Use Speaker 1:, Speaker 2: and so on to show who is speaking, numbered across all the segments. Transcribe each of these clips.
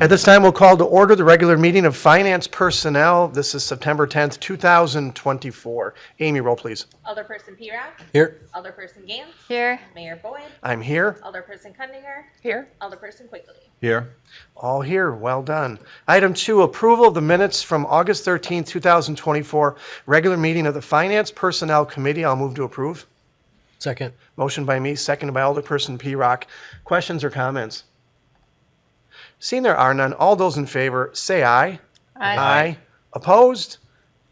Speaker 1: At this time, we'll call to order the regular meeting of Finance Personnel. This is September 10th, 2024. Amy, roll please.
Speaker 2: Alderperson Pere.
Speaker 1: Here.
Speaker 2: Alderperson Gantz.
Speaker 3: Here.
Speaker 2: Mayor Boyd.
Speaker 1: I'm here.
Speaker 2: Alderperson Kundinger.
Speaker 3: Here.
Speaker 2: Alderperson Quigley.
Speaker 4: Here.
Speaker 1: All here. Well done. Item 2, approval of the minutes from August 13th, 2024, regular meeting of the Finance Personnel Committee. I'll move to approve.
Speaker 4: Second.
Speaker 1: Motion by me, seconded by Alderperson P. Questions or comments? Seeing there are none, all those in favor say aye. Aye. Opposed?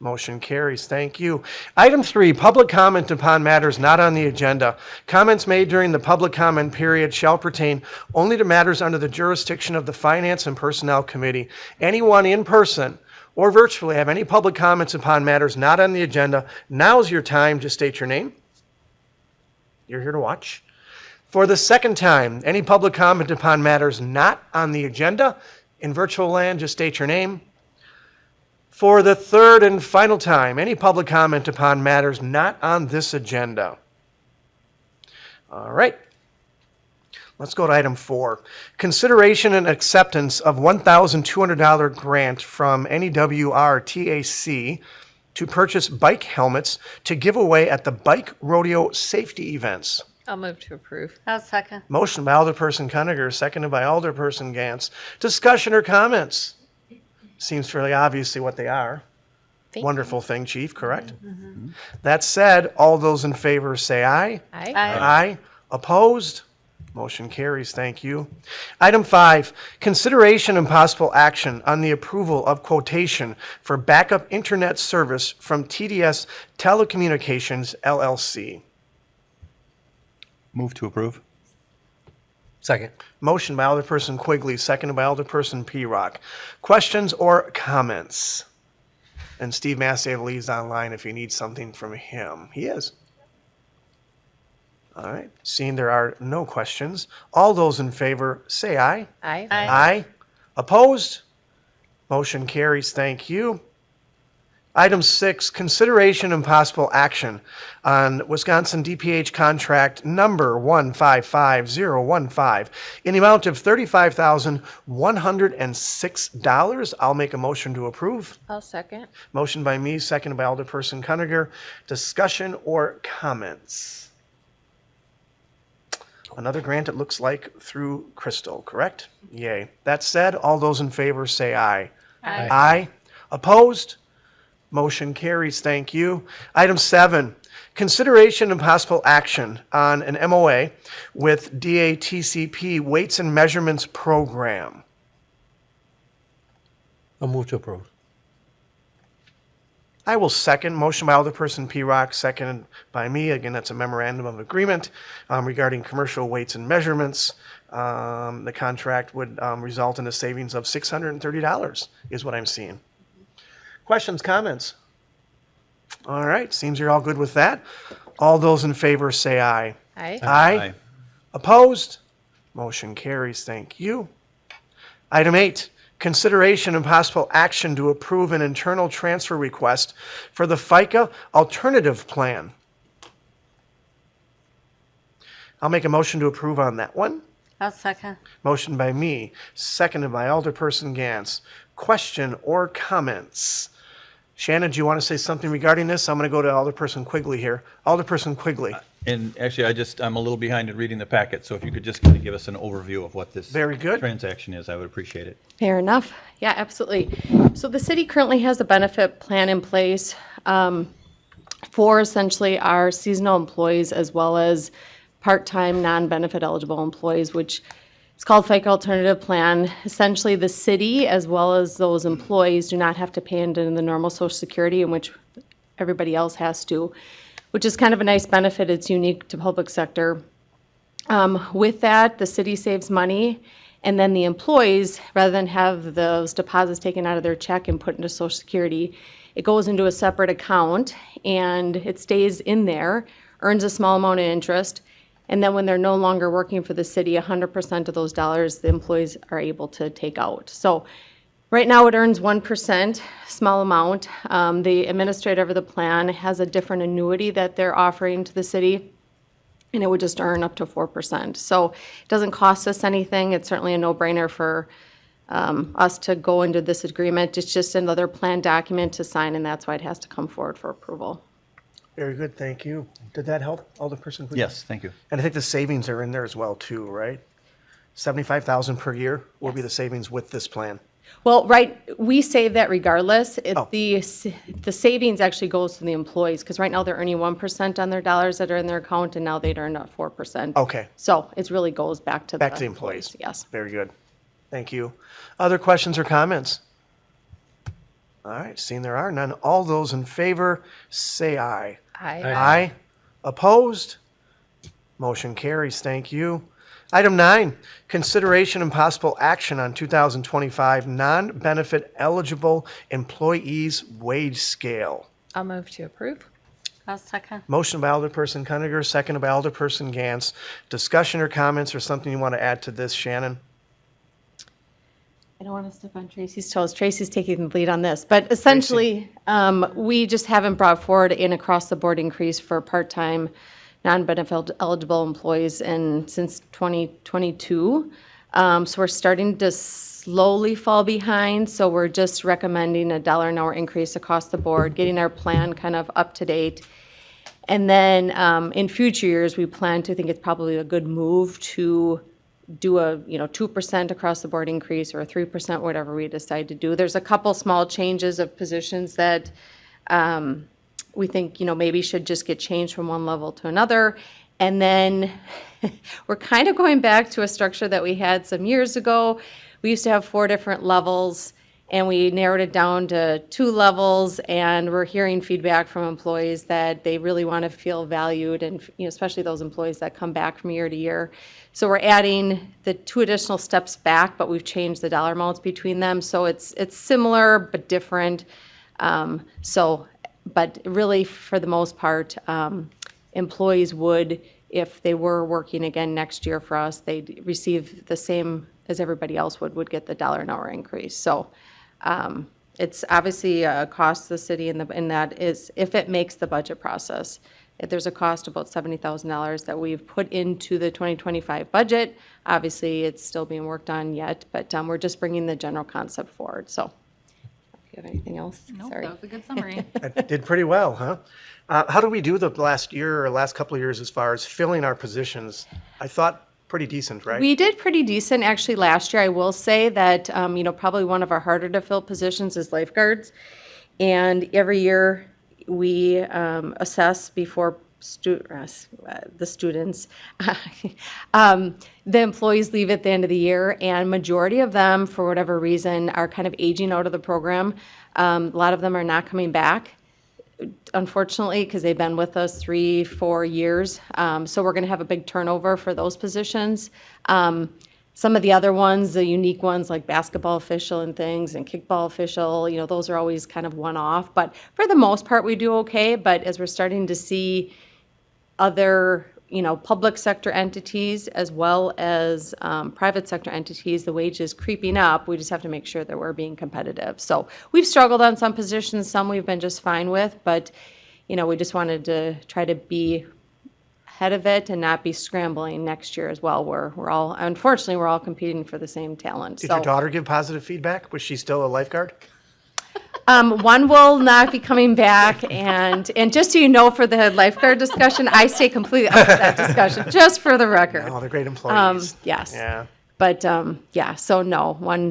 Speaker 1: Motion carries. Thank you. Item 3, public comment upon matters not on the agenda. Comments made during the public comment period shall pertain only to matters under the jurisdiction of the Finance and Personnel Committee. Anyone in person or virtually have any public comments upon matters not on the agenda, now's your time to state your name. You're here to watch. For the second time, any public comment upon matters not on the agenda in virtual land, just state your name. For the third and final time, any public comment upon matters not on this agenda. All right. Let's go to item 4. Consideration and acceptance of $1,200 grant from NEWRTAC to purchase bike helmets to give away at the Bike Rodeo Safety Events.
Speaker 3: I'll move to approve. I'll second.
Speaker 1: Motion by Alderperson Kundinger, seconded by Alderperson Gantz. Discussion or comments? Seems fairly obviously what they are. Wonderful thing, Chief, correct? Mm-hmm. That said, all those in favor say aye.
Speaker 3: Aye.
Speaker 1: Aye. Opposed? Motion carries. Thank you. Item 5, consideration and possible action on the approval of quotation for backup internet service from TDS Telecommunications, LLC.
Speaker 4: Move to approve. Second.
Speaker 1: Motion by Alderperson Quigley, seconded by Alderperson P. Questions or comments? And Steve Massey is online if you need something from him. He is. All right. Seeing there are no questions, all those in favor say aye.
Speaker 3: Aye.
Speaker 1: Aye. Opposed? Motion carries. Thank you. Item 6, consideration and possible action on Wisconsin DPH contract number 155015 in the amount of $35,106. I'll make a motion to approve.
Speaker 3: I'll second.
Speaker 1: Motion by me, seconded by Alderperson Kundinger. Discussion or comments? Another grant, it looks like, through Crystal, correct? Yay. That said, all those in favor say aye.
Speaker 3: Aye.
Speaker 1: Aye. Opposed? Motion carries. Thank you. Item 7, consideration and possible action on an MOA with DATCP Weights and Measurements Program.
Speaker 4: I'll move to approve.
Speaker 1: I will second. Motion by Alderperson P. Seconded by me. Again, that's a memorandum of agreement regarding commercial weights and measurements. The contract would result in a savings of $630 is what I'm seeing. Questions, comments? All right, seems you're all good with that. All those in favor say aye.
Speaker 3: Aye.
Speaker 1: Aye. Opposed? Motion carries. Thank you. Item 8, consideration and possible action to approve an internal transfer request for the FICA alternative plan. I'll make a motion to approve on that one.
Speaker 3: I'll second.
Speaker 1: Motion by me, seconded by Alderperson Gantz. Question or comments? Shannon, do you want to say something regarding this? I'm going to go to Alderperson Quigley here. Alderperson Quigley.
Speaker 5: And actually, I'm a little behind in reading the packet, so if you could just kind of give us an overview of what this
Speaker 1: Very good.
Speaker 5: transaction is, I would appreciate it.
Speaker 6: Fair enough. Yeah, absolutely. So the city currently has a benefit plan in place for essentially our seasonal employees as well as part-time non-benefit eligible employees, which is called FICA Alternative Plan. Essentially, the city as well as those employees do not have to pay into the normal Social Security, in which everybody else has to, which is kind of a nice benefit. It's unique to public sector. With that, the city saves money, and then the employees, rather than have those deposits taken out of their check and put into Social Security, it goes into a separate account, and it stays in there, earns a small amount of interest, and then when they're no longer working for the city, 100% of those dollars the employees are able to take out. So right now it earns 1%, small amount. The administrator of the plan has a different annuity that they're offering to the city, and it would just earn up to 4%. So it doesn't cost us anything. It's certainly a no-brainer for us to go into this agreement. It's just another plan document to sign, and that's why it has to come forward for approval.
Speaker 1: Very good, thank you. Did that help, Alderperson? Cleveland?
Speaker 5: Yes, thank you.
Speaker 1: And I think the savings are in there as well too, right? 75,000 per year will be the savings with this plan.
Speaker 6: Well, right, we save that regardless.
Speaker 1: Oh.
Speaker 6: The savings actually goes to the employees, because right now they're earning 1% on their dollars that are in their account, and now they'd earn 4%.
Speaker 1: Okay,
Speaker 6: So it really goes back to
Speaker 1: back to the employees.
Speaker 6: Yes.
Speaker 1: Very good. Thank you. Other questions or comments? All right, seeing there are none, all those in favor, say aye.
Speaker 3: Aye.
Speaker 1: Aye. Opposed? Motion carries. Thank you. Item 9, consideration and possible action on 2025 non-benefit eligible employees wage scale.
Speaker 3: I'll move to approve. I'll second.
Speaker 1: Motion by Alderperson Cuniger, second by Alderperson Gantz. Discussion or comments or something you want to add to this, Shannon?
Speaker 6: I don't want to step on Tracy's toes. Tracy's taking the lead on this, but essentially, we just haven't brought forward an across-the-board increase for part-time, non-benefit eligible employees since 2022. So we're starting to slowly fall behind. So we're just recommending a $1 an hour increase across the board, getting our plan kind of up to date. And then in future years, we plan to think it's probably a good move to do a 2% across the board increase or a 3%, whatever we decide to do. There's a couple small changes of positions that we think maybe should just get changed from one level to another. And then we're kind of going back to a structure that we had some years ago. We used to have 4 different levels, and we narrowed it down to 2 levels, and we're hearing feedback from employees that they really want to feel valued, and especially those employees that come back from year to year. So we're adding the 2 additional steps back, but we've changed the dollar amounts between them. So it's similar but different. But really, for the most part, employees would, if they were working again next year for us, they'd receive the same as everybody else would get the $1 an hour increase. So it's obviously a cost to the city, and that is if it makes the budget process. There's a cost of about $70,000 that we've put into the 2025 budget. Obviously, it's still being worked on yet, but we're just bringing the general concept forward. So, if you have anything else?
Speaker 3: Nope,
Speaker 6: Sorry.
Speaker 3: that was a good summary.
Speaker 1: I did pretty well, huh? How did we do the last year or last couple of years as far as filling our positions? I thought pretty decent, right?
Speaker 6: We did pretty decent actually last year. I will say that, probably one of our harder to fill positions is lifeguards. And every year we assess before the students, the employees leave at the end of the year, and majority of them, for whatever reason, are kind of aging out of the program. A lot of them are not coming back, unfortunately, because they've been with us 3-4 years. So we're going to have a big turnover for those positions. Some of the other ones, the unique ones like basketball official and things and kickball official, those are always kind of one-off. But for the most part, we do okay. But as we're starting to see other, public sector entities as well as private sector entities, the wages creeping up, we just have to make sure that we're being competitive. So we've struggled on some positions, some we've been just fine with, but, we just wanted to try to be ahead of it and not be scrambling next year as well. Unfortunately, we're all competing for the same talent.
Speaker 1: Did your daughter give positive feedback? Was she still a lifeguard?
Speaker 6: One will not be coming back, and just so you know, for the lifeguard discussion, I stay completely out of that discussion, just for the record.
Speaker 1: Oh, they're great employees.
Speaker 6: Yes.
Speaker 1: Yeah.
Speaker 6: But, so no, one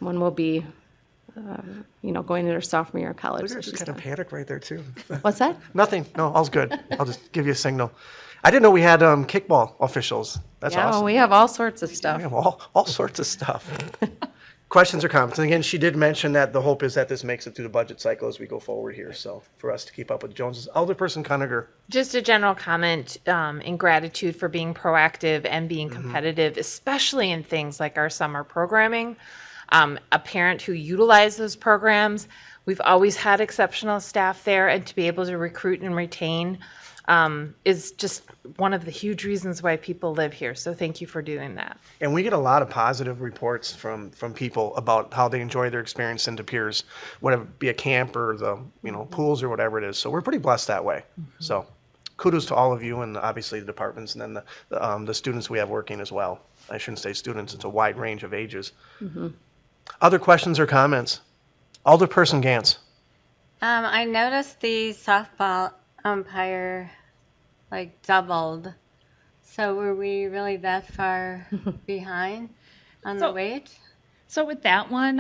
Speaker 6: will be, going into her sophomore year of college.
Speaker 1: Look
Speaker 6: so
Speaker 1: at her,
Speaker 6: she's
Speaker 1: just kind of
Speaker 6: done.
Speaker 1: panic right there too.
Speaker 6: What's that?
Speaker 1: Nothing. No, all's good. I'll just give you a signal. I didn't know we had kickball officials. That's
Speaker 6: Yeah,
Speaker 1: awesome.
Speaker 6: we have all sorts of
Speaker 1: We
Speaker 6: stuff.
Speaker 1: have all sorts of stuff. Questions or comments? And again, she did mention that the hope is that this makes it through the budget cycle as we go forward here. So for us to keep up with Jones's. Alderperson Cuniger.
Speaker 7: Just a general comment in gratitude for being proactive and being competitive, especially in things like our summer programming. A parent who utilized those programs, we've always had exceptional staff there, and to be able to recruit and retain is just one of the huge reasons why people live here. So thank you for doing that.
Speaker 1: And we get a lot of positive reports from people about how they enjoy their experience in De Peers, whether it be a camp or the pools or whatever it is. So we're pretty blessed that way. So kudos to all of you and obviously the departments and then the students we have working as well. I shouldn't say students; it's a wide range of ages. Other questions or comments? Alderperson Gantz.
Speaker 3: I noticed the softball umpire like doubled. So were we really that far behind on the
Speaker 8: So-
Speaker 3: wage?
Speaker 8: So with that one,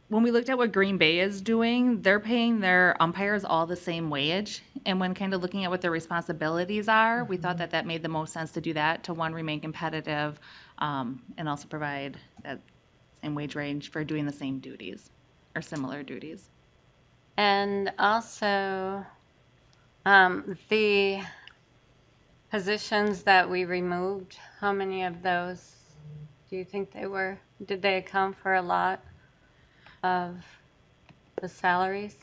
Speaker 8: when we looked at what Green Bay is doing, they're paying their umpires all the same wage. And when kind of looking at what their responsibilities are, we thought that that made the most sense to do that, to one, remain competitive, and also provide that same wage range for doing the same duties or similar duties.
Speaker 3: And also, the positions that we removed, how many of those do you think they were? Did they account for a lot of the salaries?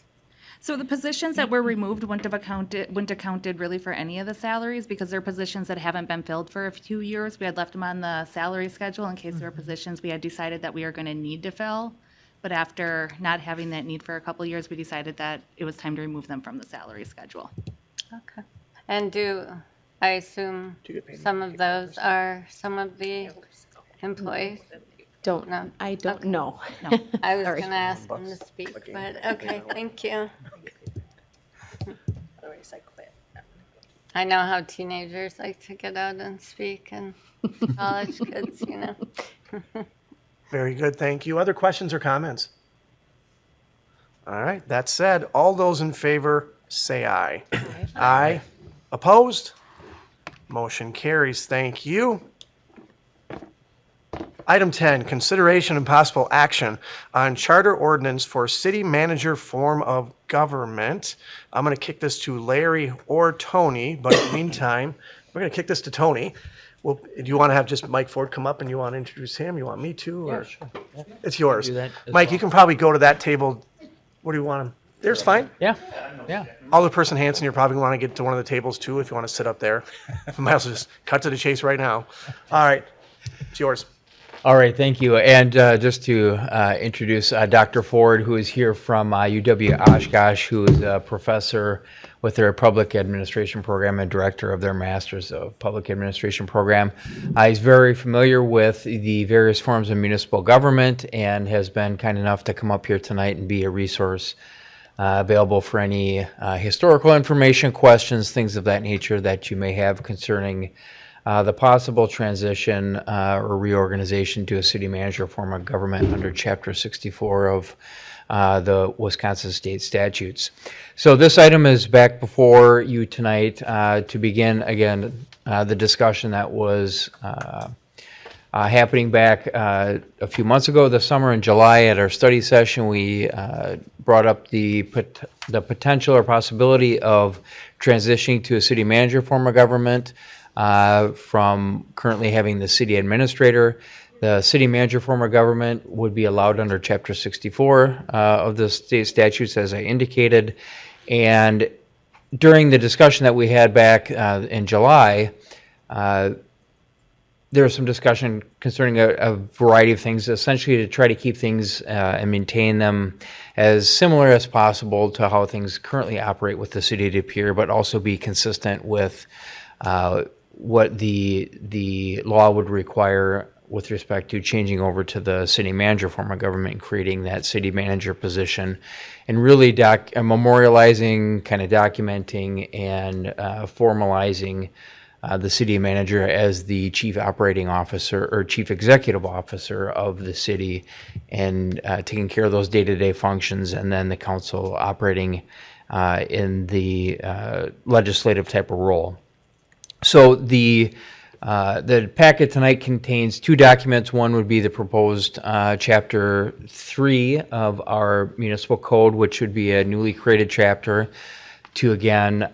Speaker 8: So the positions that were removed wouldn't have accounted really for any of the salaries because they're positions that haven't been filled for a few years. We had left them on the salary schedule in case there were positions we had decided that we are going to need to fill. But after not having that need for a couple of years, we decided that it was time to remove them from the salary schedule.
Speaker 3: Okay. And I assume some of those are some of the employees?
Speaker 6: I don't know.
Speaker 3: I was
Speaker 6: Sorry.
Speaker 3: going to ask them to speak, but okay, thank you. I know how teenagers like to get out and speak and college kids, you know.
Speaker 1: Very good, thank you. Other questions or comments? All right, that said, all those in favor say aye. Aye. Opposed? Motion carries, thank you. Item 10, consideration and possible action on charter ordinance for city manager form of government. I'm going to kick this to Larry or Tony, but in the meantime, we're going to kick this to Tony. Well, do you want to have just Mike Ford come up and you want to introduce him? You want me to? Or?
Speaker 4: sure.
Speaker 1: It's yours.
Speaker 4: Do that as
Speaker 1: Mike,
Speaker 4: well.
Speaker 1: you can probably go to that table. What do you want him? There's fine.
Speaker 4: Yeah, yeah.
Speaker 1: Alderperson Hanson, you're probably going to want to get to one of the tables too if you want to sit up there. I might as well just cut to the chase right now. All right, it's yours.
Speaker 9: All right, thank you. And just to introduce Dr. Ford, who is here from UW-Oshkosh, who is a professor with their public administration program and director of their Master's of Public Administration program. He's very familiar with the various forms of municipal government and has been kind enough to come up here tonight and be a resource available for any historical information, questions, things of that nature that you may have concerning the possible transition or reorganization to a city manager form of government under Chapter 64 of the Wisconsin state statutes. So this item is back before you tonight to begin, again, the discussion that was happening back a few months ago this summer in July at our study session. We brought up the potential or possibility of transitioning to a city manager form of government from currently having the city administrator. The city manager form of government would be allowed under Chapter 64 of the state statutes, as I indicated. And during the discussion that we had back in July, there was some discussion concerning a variety of things, essentially to try to keep things and maintain them as similar as possible to how things currently operate with the city of De Pere, but also be consistent with what the law would require with respect to changing over to the city manager form of government and creating that city manager position and really memorializing, kind of documenting and formalizing the city manager as the chief operating officer or chief executive officer of the city and taking care of those day-to-day functions, and then the council operating in the legislative type of role. So the packet tonight contains two documents. One would be the proposed Chapter 3 of our municipal code, which would be a newly created chapter to, again,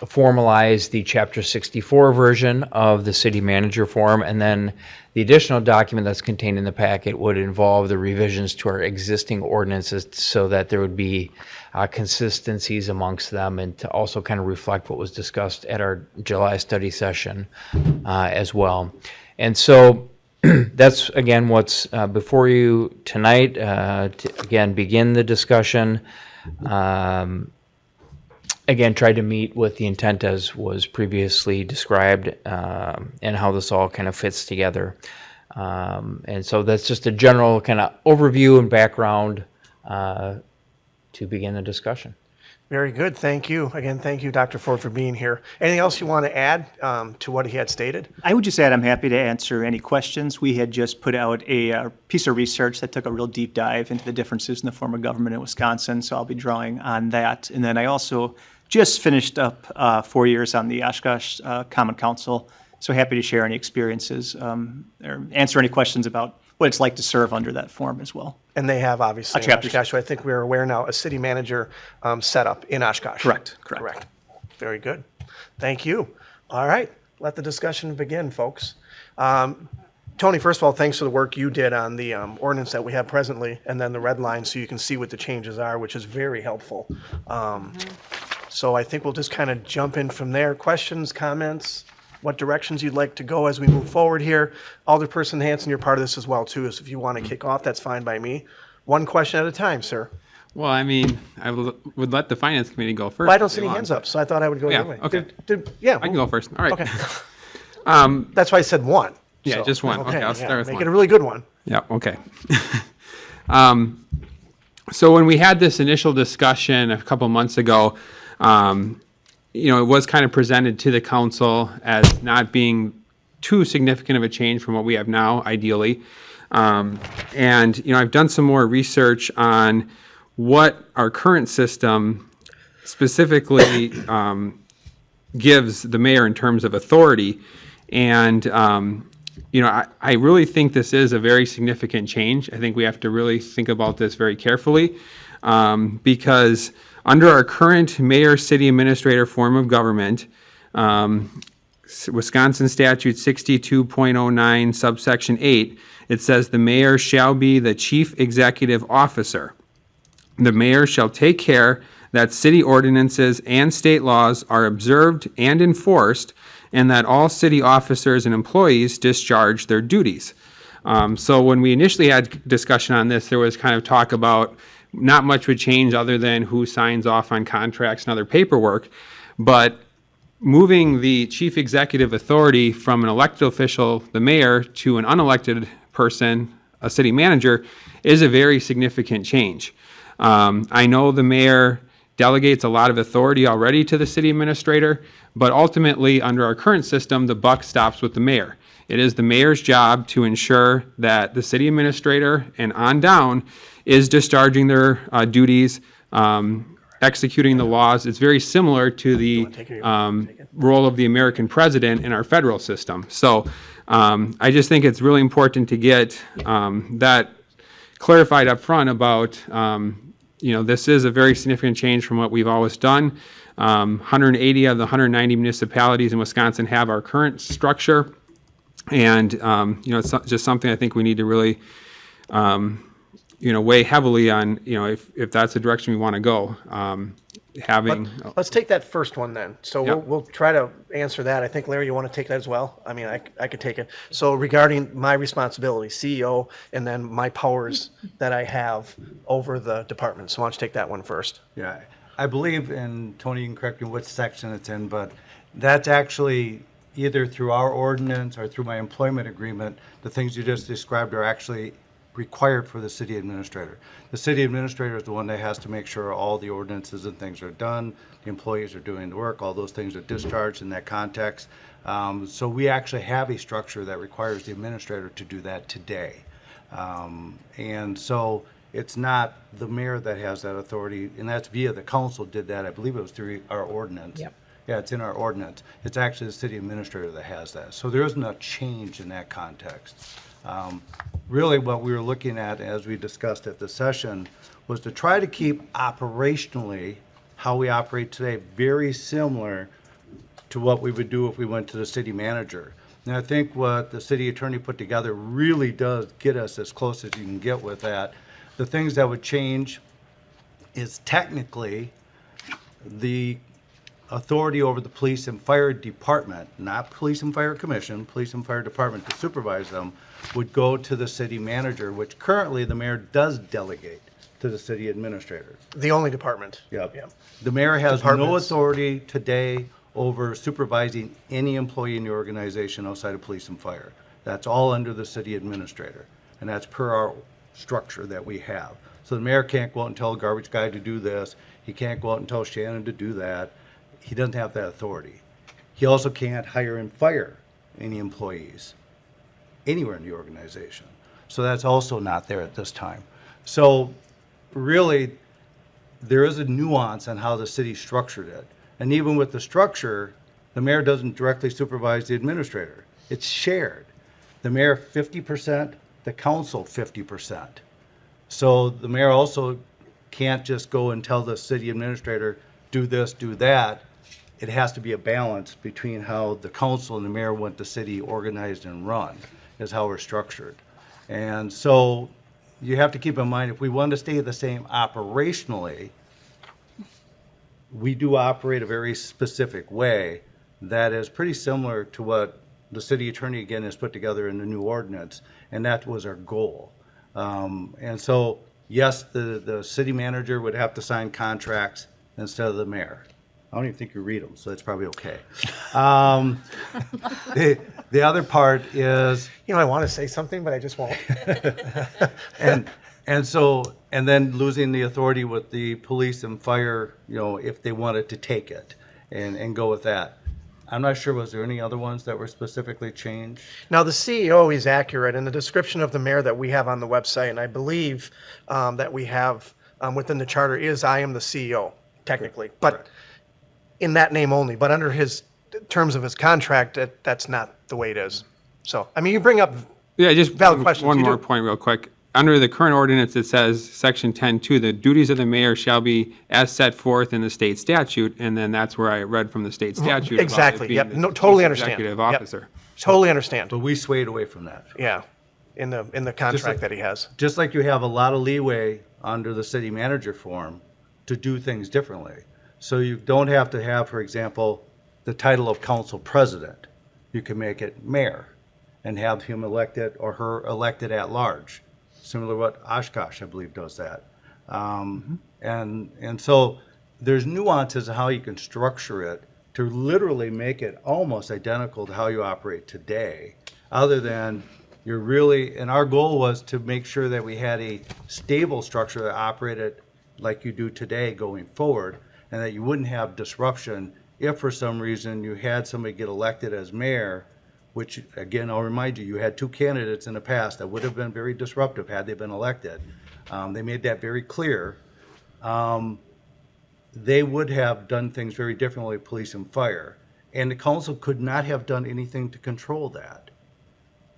Speaker 9: formalize the Chapter 64 version of the city manager form. And then the additional document that's contained in the packet would involve the revisions to our existing ordinances so that there would be consistencies amongst them, and to also kind of reflect what was discussed at our July study session as well. And so that's, again, what's before you tonight to, again, begin the discussion. Again, tried to meet with the intent as was previously described and how this all kind of fits together. And so that's just a general kind of overview and background to begin the discussion.
Speaker 1: Very good. Thank you. Again, thank you, Dr. Ford, for being here. Anything else you want to add to what he had stated?
Speaker 10: I would just add I'm happy to answer any questions. We had just put out a piece of research that took a real deep dive into the differences in the form of government in Wisconsin, so I'll be drawing on that. And then I also just finished up 4 years on the Oshkosh Common Council, so happy to share any experiences or answer any questions about what it's like to serve under that form as well.
Speaker 1: And they have, obviously, in
Speaker 10: chapter.
Speaker 1: Oshkosh, so I think we're aware now, a city manager setup in Oshkosh.
Speaker 10: Correct.
Speaker 1: Very good. Thank you. All right, let the discussion begin, folks. Tony, first of all, thanks for the work you did on the ordinance that we have presently, and then the red line so you can see what the changes are, which is very helpful. So I think we'll just kind of jump in from there. Questions, comments? What directions you'd like to go as we move forward here. Alderperson Hanson, you're part of this as well, too. So if you want to kick off, that's fine by me. One question at a time, sir.
Speaker 11: Well, I mean, I would let the Finance Committee go first.
Speaker 1: Well, I don't
Speaker 11: if
Speaker 1: see
Speaker 11: they
Speaker 1: any
Speaker 11: want,
Speaker 1: hands up, so I thought I would go
Speaker 11: Yeah,
Speaker 1: your way.
Speaker 11: okay.
Speaker 1: Yeah.
Speaker 11: I can go first. All right.
Speaker 1: Okay. That's why I said one.
Speaker 11: Yeah,
Speaker 1: So,
Speaker 11: just one. Okay, I'll start with
Speaker 1: Make
Speaker 11: one.
Speaker 1: it a really good one.
Speaker 11: Yeah, okay. So when we had this initial discussion a couple months ago, it was kind of presented to the council as not being too significant of a change from what we have now, ideally. And I've done some more research on what our current system specifically gives the mayor in terms of authority. And I really think this is a very significant change. I think we have to really think about this very carefully because under our current mayor city administrator form of government, Wisconsin Statute 62.09 subsection 8, it says the mayor shall be the chief executive officer. The mayor shall take care that city ordinances and state laws are observed and enforced, and that all city officers and employees discharge their duties. So when we initially had discussion on this, there was kind of talk about not much would change other than who signs off on contracts and other paperwork, but moving the chief executive authority from an elected official, the mayor, to an unelected person, a city manager, is a very significant change. I know the mayor delegates a lot of authority already to the city administrator, but ultimately, under our current system, the buck stops with the mayor. It is the mayor's job to ensure that the city administrator and on down is discharging their duties, executing the laws. It's very similar to the role of the American president in our federal system. So I just think it's really important to get that clarified up front about, this is a very significant change from what we've always done. 180 of the 190 municipalities in Wisconsin have our current structure. And, it's just something I think we need to really, weigh heavily on, if that's the direction we want to go.
Speaker 1: Let's take that first one then. So
Speaker 11: Yeah.
Speaker 1: we'll try to answer that. I think, Larry, you want to take that as well? I mean, I could take it. So regarding my responsibility, CEO, and then my powers that I have over the department. So why don't you take that one first?
Speaker 12: Yeah, I believe, and Tony, you can correct me which section it's in, but that's actually either through our ordinance or through my employment agreement, the things you just described are actually required for the city administrator. The city administrator is the one that has to make sure all the ordinances and things are done, the employees are doing the work, all those things are discharged in that context. So we actually have a structure that requires the administrator to do that today. And so it's not the mayor that has that authority, and that's via the council did that. I believe it was through our ordinance.
Speaker 7: Yep.
Speaker 12: Yeah, it's in our ordinance. It's actually the city administrator that has that. So there isn't a change in that context. Really what we were looking at as we discussed at the session was to try to keep operationally how we operate today very similar to what we would do if we went to the city manager. And I think what the city attorney put together really does get us as close as you can get with that. The things that would change is technically the authority over the police and fire department, not police and fire commission, police and fire department to supervise them, would go to the city manager, which currently the mayor does delegate to the city administrator.
Speaker 1: The only department.
Speaker 12: Yep.
Speaker 1: Yeah.
Speaker 12: The mayor has no
Speaker 1: Departments.
Speaker 12: authority today over supervising any employee in the organization outside of police and fire. That's all under the city administrator, and that's per our structure that we have. So the mayor can't go out and tell a garbage guy to do this. He can't go out and tell Shannon to do that. He doesn't have that authority. He also can't hire and fire any employees anywhere in the organization. So that's also not there at this time. So really, there is a nuance on how the city structured it. And even with the structure, the mayor doesn't directly supervise the administrator. It's shared. The mayor 50%, the council 50%. So the mayor also can't just go and tell the city administrator, do this, do that. It has to be a balance between how the council and the mayor want the city organized and run, is how we're structured. And so you have to keep in mind, if we want to stay the same operationally, we do operate a very specific way that is pretty similar to what the city attorney, again, has put together in the new ordinance, and that was our goal. And so, yes, the city manager would have to sign contracts instead of the mayor. I don't even think you read them, so that's probably okay. The other part is,
Speaker 1: You know, I want to say something, but I just won't.
Speaker 12: and then losing the authority with the police and fire, you know, if they wanted to take it and go with that. I'm not sure, was there any other ones that were specifically changed?
Speaker 1: Now, the CEO is accurate, and the description of the mayor that we have on the website, and I believe that we have within the charter is, I am the CEO, technically, but in that name only. But under his terms of his contract, that's not the way it is. So, I mean, you bring up
Speaker 11: Yeah, just
Speaker 1: valid questions.
Speaker 11: one
Speaker 1: You
Speaker 11: more
Speaker 1: do.
Speaker 11: point real quick. Under the current ordinance, it says, section 10.2, the duties of the mayor shall be as set forth in the state statute, and then that's where I read from the state statute. about it
Speaker 1: Exactly,
Speaker 11: being
Speaker 1: yep.
Speaker 11: the
Speaker 1: No,
Speaker 11: chief
Speaker 1: totally understand.
Speaker 11: Executive
Speaker 1: Yep.
Speaker 11: officer.
Speaker 1: Totally understand.
Speaker 12: But we swayed away from that.
Speaker 1: Yeah, in the contract that he has.
Speaker 12: Just like you have a lot of leeway under the city manager form to do things differently. So you don't have to have, for example, the title of council president. You can make it mayor and have him elected or her elected at large. Similar to what Oshkosh, I believe, does that. And so there's nuances of how you can structure it to literally make it almost identical to how you operate today, other than you're really, and our goal was to make sure that we had a stable structure that operated like you do today going forward, and that you wouldn't have disruption if for some reason you had somebody get elected as mayor, which, again, I'll remind you, you had two candidates in the past that would have been very disruptive had they been elected. They made that very clear. They would have done things very differently with police and fire, and the council could not have done anything to control that.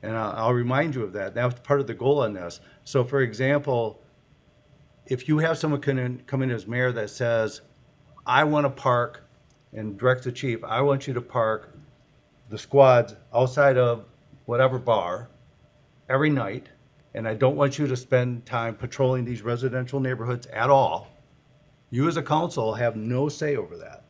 Speaker 12: And I'll remind you of that. That was part of the goal on this. So, for example, if you have someone come in as mayor that says, I want to park, and directs the chief, I want you to park the squads outside of whatever bar every night, and I don't want you to spend time patrolling these residential neighborhoods at all. You as a council have no say over that.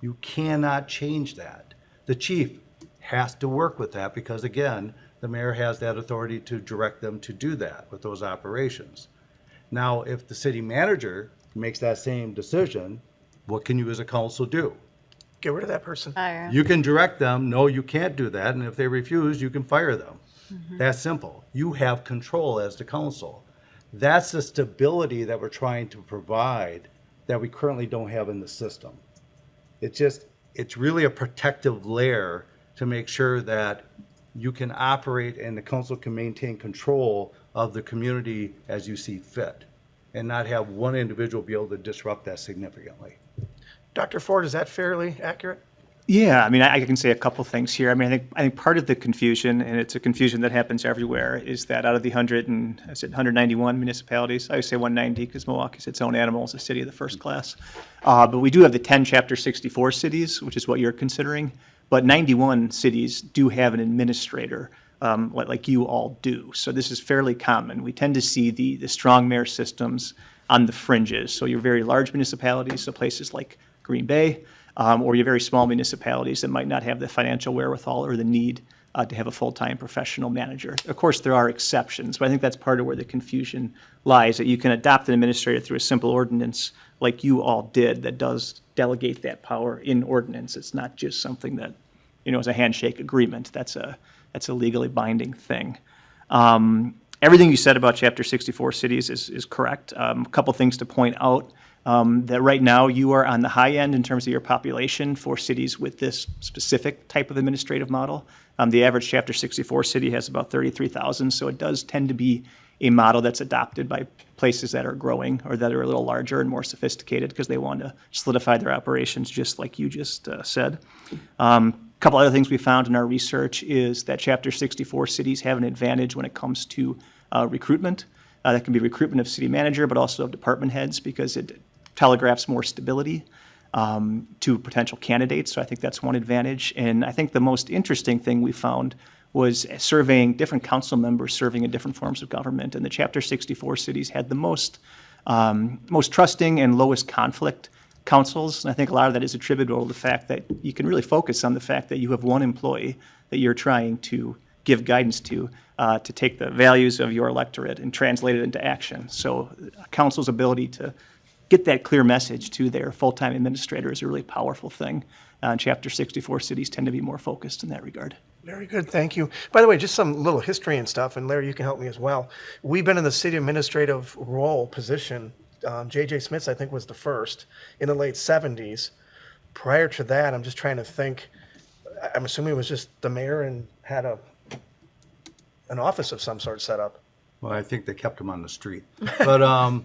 Speaker 12: You cannot change that. The chief has to work with that because, again, the mayor has that authority to direct them to do that with those operations. Now, if the city manager makes that same decision, what can you as a council do?
Speaker 1: Get rid of that person.
Speaker 3: Fire.
Speaker 12: You can direct them, no, you can't do that, and if they refuse, you can fire them. That's simple. You have control as the council. That's the stability that we're trying to provide that we currently don't have in the system. It's really a protective layer to make sure that you can operate and the council can maintain control of the community as you see fit, and not have one individual be able to disrupt that significantly.
Speaker 1: Dr. Ford, is that fairly accurate?
Speaker 10: Yeah, I mean, I can say a couple things here. I mean, I think part of the confusion, and it's a confusion that happens everywhere, is that out of the 191 municipalities, I would say 190 because Milwaukee's its own animal, it's a city of the first class. But we do have the 10 Chapter 64 cities, which is what you're considering. But 91 cities do have an administrator, like you all do. So this is fairly common. We tend to see the strong mayor systems on the fringes. So your very large municipalities, so places like Green Bay, or your very small municipalities that might not have the financial wherewithal or the need to have a full-time professional manager. Of course, there are exceptions, but I think that's part of where the confusion lies, that you can adopt an administrator through a simple ordinance like you all did that does delegate that power in ordinance. It's not just something that, is a handshake agreement. That's that's a legally binding thing. Everything you said about Chapter 64 cities is correct. A couple things to point out, that right now you are on the high end in terms of your population for cities with this specific type of administrative model. The average Chapter 64 city has about 33,000, so it does tend to be a model that's adopted by places that are growing or that are a little larger and more sophisticated because they want to solidify their operations, just like you just said. Couple other things we found in our research is that Chapter 64 cities have an advantage when it comes to recruitment. That can be recruitment of city manager, but also of department heads, because it telegraphs more stability to potential candidates. So I think that's one advantage. And I think the most interesting thing we found was surveying different council members serving in different forms of government. And the Chapter 64 cities had the most trusting and lowest conflict councils. And I think a lot of that is attributable to the fact that you can really focus on the fact that you have one employee that you're trying to give guidance to take the values of your electorate and translate it into action. So a council's ability to get that clear message to their full-time administrator is a really powerful thing. Chapter 64 cities tend to be more focused in that regard.
Speaker 1: Very good, thank you. By the way, just some little history and stuff, and Larry, you can help me as well. We've been in the city administrative role position. J.J. Smith's, I think, was the first in the late 70s. Prior to that, I'm just trying to think, I'm assuming it was just the mayor and had an office of some sort set up.
Speaker 12: Well, I think they kept them on the street. But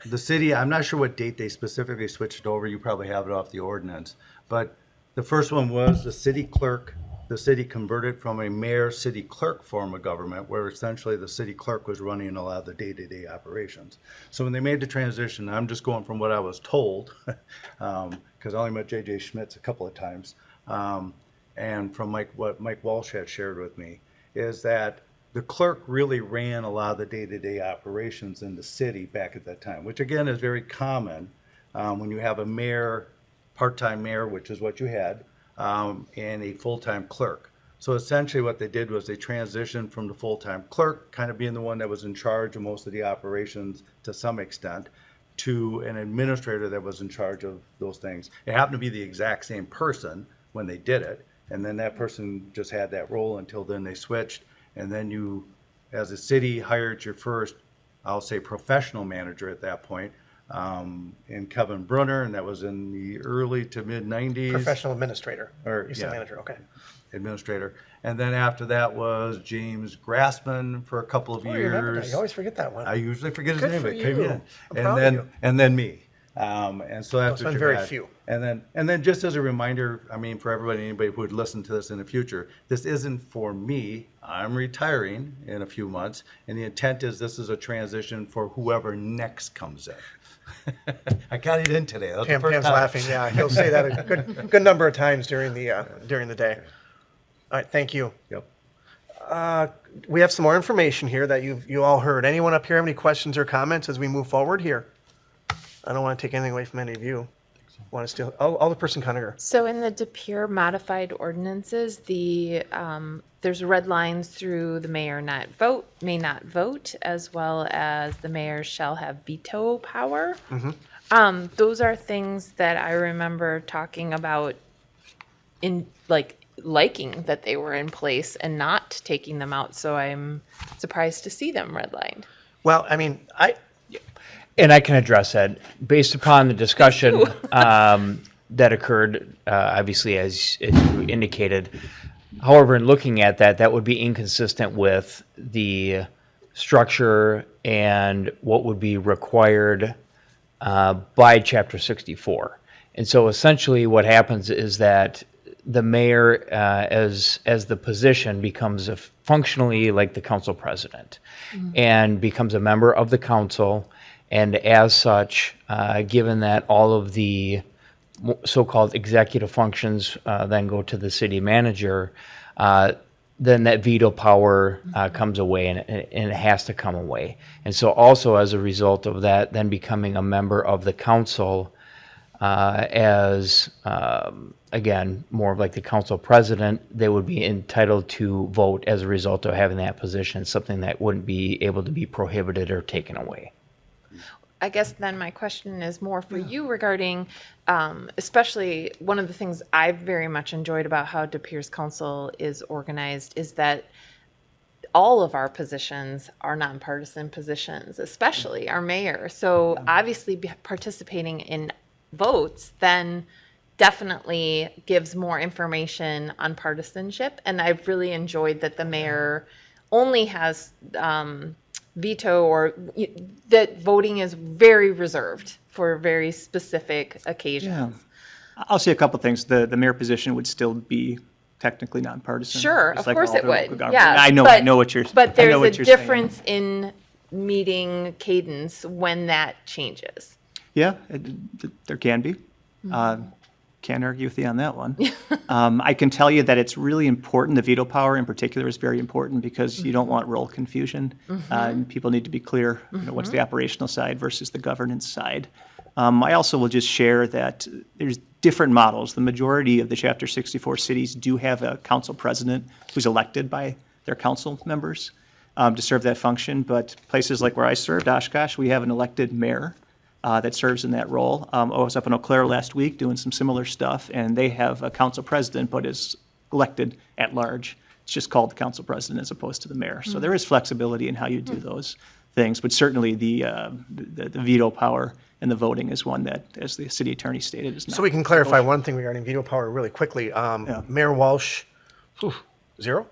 Speaker 12: the city, I'm not sure what date they specifically switched over. You probably have it off the ordinance. But the first one was the city clerk. The city converted from a mayor-city clerk form of government, where essentially the city clerk was running a lot of the day-to-day operations. So when they made the transition, I'm just going from what I was told, because I only met J.J. Schmitz a couple of times, and from what Mike Walsh had shared with me, is that the clerk really ran a lot of the day-to-day operations in the city back at that time, which again is very common when you have a mayor, part-time mayor, which is what you had, and a full-time clerk. So essentially what they did was they transitioned from the full-time clerk, kind of being the one that was in charge of most of the operations to some extent, to an administrator that was in charge of those things. It happened to be the exact same person when they did it, and then that person just had that role until then they switched. And then you, as a city, hired your first, I'll say, professional manager at that point, in Kevin Brunner, and that was in the early to mid 90s.
Speaker 1: Professional administrator.
Speaker 12: Or,
Speaker 1: You said manager, okay.
Speaker 12: Administrator. And then after that was James Grassman for a couple of
Speaker 1: Oh, you remember that.
Speaker 12: years.
Speaker 1: You always forget that one.
Speaker 12: I usually forget his
Speaker 1: Good
Speaker 12: name,
Speaker 1: for
Speaker 12: but it came
Speaker 1: you.
Speaker 12: in.
Speaker 1: I'm
Speaker 12: And
Speaker 1: proud of
Speaker 12: then
Speaker 1: you.
Speaker 12: and then me. And so that's
Speaker 1: Those
Speaker 12: what
Speaker 1: been
Speaker 12: you
Speaker 1: very
Speaker 12: had.
Speaker 1: few.
Speaker 12: And then just as a reminder, I mean, for everybody, anybody who would listen to this in the future, this isn't for me. I'm retiring in a few months, and the intent is this is a transition for whoever next comes in. I got it in today. That was the first
Speaker 1: Pam's
Speaker 12: time.
Speaker 1: laughing, yeah. He'll say that a good number of times during the day. All right, thank you.
Speaker 12: Yep.
Speaker 1: We have some more information here that you all heard. Anyone up here have any questions or comments as we move forward here? I don't want to take anything away from any of you. Want to steal? Alderperson Conacher.
Speaker 7: So in the De Pere modified ordinances, there's red lines through the may not vote, as well as the mayor shall have veto power. Those are things that I remember talking about in liking that they were in place and not taking them out. So I'm surprised to see them redlined.
Speaker 1: Well, I mean,
Speaker 9: And I can address that. Based upon the discussion that occurred, obviously, as you indicated. However, in looking at that, that would be inconsistent with the structure and what would be required by Chapter 64. And so essentially what happens is that the mayor, as the position, becomes functionally like the council president and becomes a member of the council. And as such, given that all of the so-called executive functions then go to the city manager, then that veto power comes away, and it has to come away. And so also as a result of that, then becoming a member of the council as, again, more of like the council president, they would be entitled to vote as a result of having that position, something that wouldn't be able to be prohibited or taken away.
Speaker 7: I guess then my question is more for you regarding, especially one of the things I've very much enjoyed about how De Pere's Council is organized is that all of our positions are nonpartisan positions, especially our mayor. So obviously participating in votes then definitely gives more information on partisanship. And I've really enjoyed that the mayor only has veto, or that voting is very reserved for very specific occasions.
Speaker 10: I'll say a couple things. The mayor position would still be technically nonpartisan.
Speaker 7: Sure,
Speaker 10: just
Speaker 7: of
Speaker 10: like
Speaker 7: course
Speaker 10: all
Speaker 7: it
Speaker 10: the local
Speaker 7: would.
Speaker 10: government.
Speaker 7: Yeah,
Speaker 10: I know what you're.
Speaker 7: But
Speaker 10: I know
Speaker 7: there's
Speaker 10: what
Speaker 7: a
Speaker 10: you're saying.
Speaker 7: difference in meeting cadence when that changes.
Speaker 10: Yeah, there can be. Can't argue with you on that one. I can tell you that it's really important. The veto power in particular is very important because you don't want role confusion. And people need to be clear, what's the operational side versus the governance side. I also will just share that there's different models. The majority of the Chapter 64 cities do have a council president who's elected by their council members to serve that function. But places like where I served, Oshkosh, we have an elected mayor that serves in that role. I was up in Eau Claire last week doing some similar stuff, and they have a council president, but is elected at large. It's just called the council president as opposed to the mayor. So there is flexibility in how you do those things, but certainly the veto power and the voting is one that, as the city attorney stated, is not.
Speaker 1: So we can clarify one thing regarding veto power really quickly. Mayor Walsh, 0?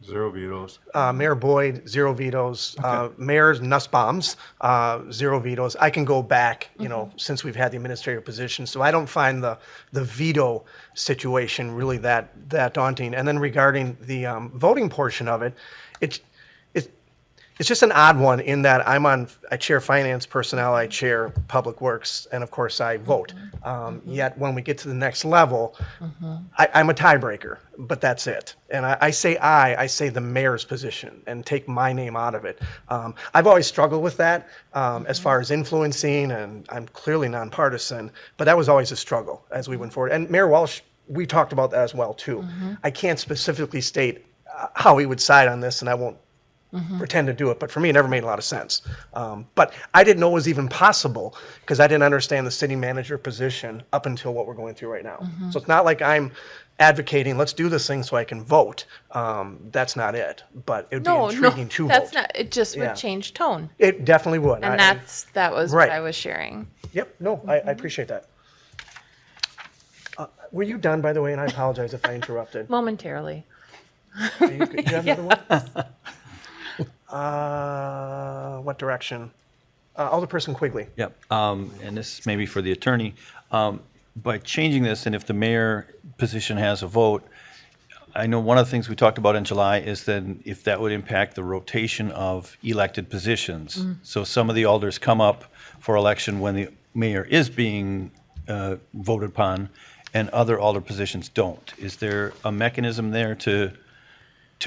Speaker 12: 0 vetoes.
Speaker 1: Mayor Boyd, 0 vetoes. Mayor Nussbaum's, 0 vetoes. I can go back, since we've had the administrative position. So I don't find the veto situation really that daunting. And then regarding the voting portion of it, it's just an odd one in that I chair finance personnel, I chair public works, and of course I vote. Yet when we get to the next level, I'm a tiebreaker, but that's it. And I say the mayor's position and take my name out of it. I've always struggled with that as far as influencing, and I'm clearly nonpartisan, but that was always a struggle as we went forward. And Mayor Walsh, we talked about that as well too. I can't specifically state how he would side on this, and I won't pretend to do it, but for me, it never made a lot of sense. But I didn't know it was even possible because I didn't understand the city manager position up until what we're going through right now. So it's not like I'm advocating, let's do this thing so I can vote. That's not it, but it would be intriguing to vote.
Speaker 7: That's not, it just would change tone.
Speaker 1: It definitely would.
Speaker 7: And that was what I was sharing.
Speaker 1: Yep, no, I appreciate that. Were you done, by the way? And I apologize if I interrupted.
Speaker 7: Momentarily.
Speaker 1: Are you good? Do you have another one? What direction? Alderperson Quigley.
Speaker 5: Yep, and this may be for the attorney. By changing this, and if the mayor position has a vote, I know one of the things we talked about in July is then if that would impact the rotation of elected positions. So some of the alders come up for election when the mayor is being voted upon, and other alder positions don't. Is there a mechanism there to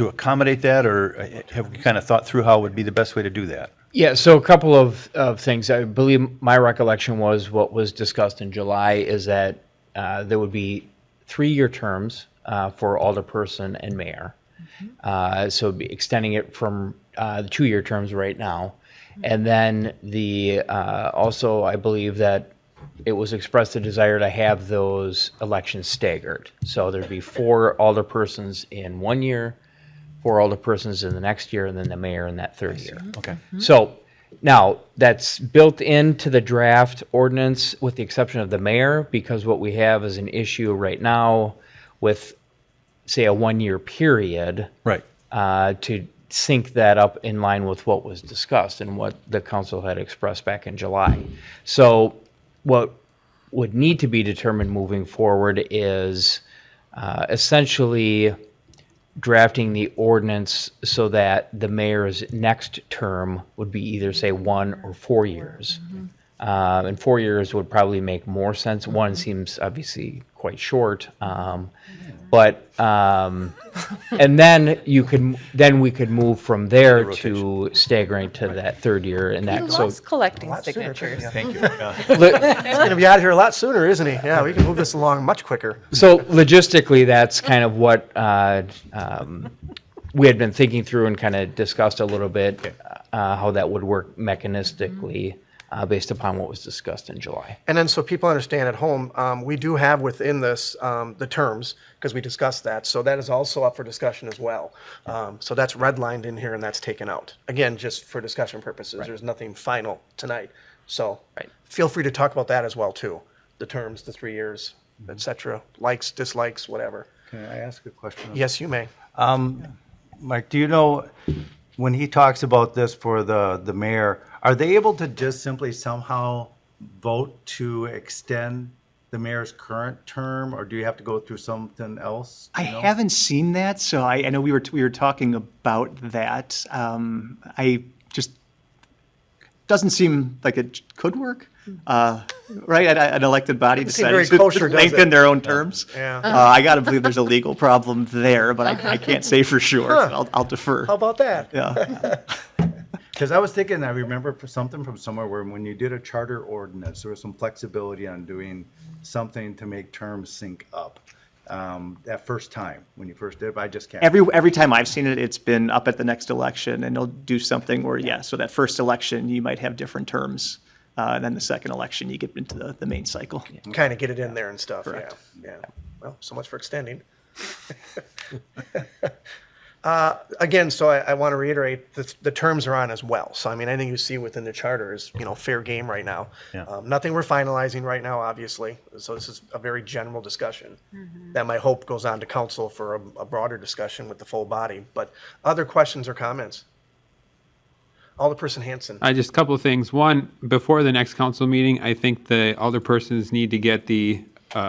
Speaker 5: accommodate that, or have we kind of thought through how would be the best way to do that?
Speaker 9: Yeah, so a couple of things. I believe my recollection was what was discussed in July is that there would be 3-year terms for alderperson and mayor. So it'd be extending it from the 2-year terms right now. And then also I believe that it was expressed a desire to have those elections staggered. So there'd be 4 alderpersons in 1 year, 4 alderpersons in the next year, and then the mayor in that 3rd year.
Speaker 5: Okay.
Speaker 9: So now that's built into the draft ordinance with the exception of the mayor, because what we have is an issue right now with, say, a 1-year period.
Speaker 5: Right.
Speaker 9: To sync that up in line with what was discussed and what the council had expressed back in July. So what would need to be determined moving forward is essentially drafting the ordinance so that the mayor's next term would be either, say, 1 or 4 years. And 4 years would probably make more sense. 1 seems obviously quite short. And then we could move from there to staggering to that 3rd year, and
Speaker 7: He
Speaker 9: that
Speaker 7: loves collecting signatures.
Speaker 5: Thank you.
Speaker 1: He's going to be out of here a lot sooner, isn't he? Yeah, we can move this along much quicker.
Speaker 9: So logistically, that's kind of what we had been thinking through and kind of discussed a little bit how that would work mechanistically. based upon what was discussed in July.
Speaker 1: And then so people understand at home, we do have within this the terms, because we discussed that. So that is also up for discussion as well. So that's redlined in here and that's taken out. Again, just for discussion purposes, there's nothing final tonight. So feel free to talk about that as well too. The terms, the 3 years, et cetera, likes, dislikes, whatever.
Speaker 12: Can I ask a question?
Speaker 1: Yes, you may.
Speaker 12: Mike, do you know, when he talks about this for the mayor, are they able to just simply somehow vote to extend the mayor's current term, or do you have to go through something else?
Speaker 10: I haven't seen that, so I know we were talking about that. I just doesn't seem like it could work, right? An elected body
Speaker 1: Doesn't seem very
Speaker 10: deciding
Speaker 1: kosher,
Speaker 10: to
Speaker 1: does
Speaker 10: lengthen
Speaker 1: it?
Speaker 10: their own terms.
Speaker 1: Yeah.
Speaker 10: I got to believe there's a legal problem there, but I can't say for sure.
Speaker 1: Huh.
Speaker 10: I'll defer.
Speaker 1: How about that?
Speaker 10: Yeah.
Speaker 12: Because I was thinking, I remember something from somewhere where when you did a charter ordinance, there was some flexibility on doing something to make terms sync up. That first time, when you first did it, but I just can't.
Speaker 10: Every time I've seen it, it's been up at the next election, and they'll do something where, so that first election, you might have different terms. Then the second election, you get into the main cycle.
Speaker 1: Kind of get it in there and stuff.
Speaker 10: Correct.
Speaker 1: Yeah. Well, so much for extending. Again, so I want to reiterate the terms are on as well. So I mean, anything you see within the charter is fair game right now.
Speaker 5: Yeah.
Speaker 1: Nothing we're finalizing right now, obviously. So this is a very general discussion that my hope goes on to council for a broader discussion with the full body. But other questions or comments? Alderperson Hanson.
Speaker 11: Just a couple of things. One, before the next council meeting, I think the alderpersons need to get the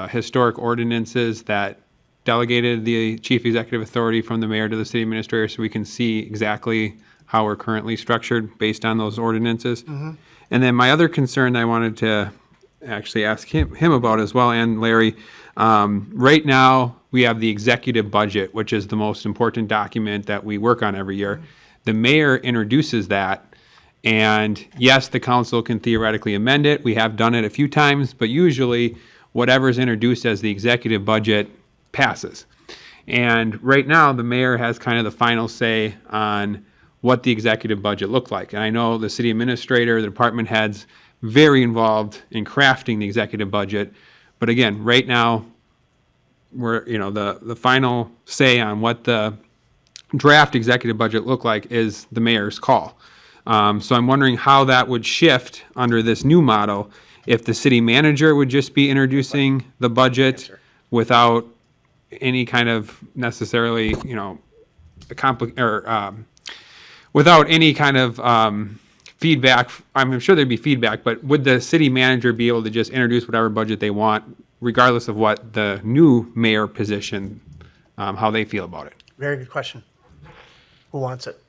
Speaker 11: historic ordinances that delegated the chief executive authority from the mayor to the city administrator, so we can see exactly how we're currently structured based on those ordinances. And then my other concern I wanted to actually ask him about as well, and Larry, right now we have the executive budget, which is the most important document that we work on every year. The mayor introduces that, and yes, the council can theoretically amend it. We have done it a few times, but usually whatever's introduced as the executive budget passes. And right now, the mayor has kind of the final say on what the executive budget looked like. And I know the city administrator, the department heads, very involved in crafting the executive budget. But again, right now, we're, the final say on what the draft executive budget look like is the mayor's call. So I'm wondering how that would shift under this new model if the city manager would just be introducing the budget without any kind of necessarily, without any kind of feedback. I'm sure there'd be feedback, but would the city manager be able to just introduce whatever budget they want, regardless of what the new mayor position, how they feel about it?
Speaker 1: Very good question. Who wants it?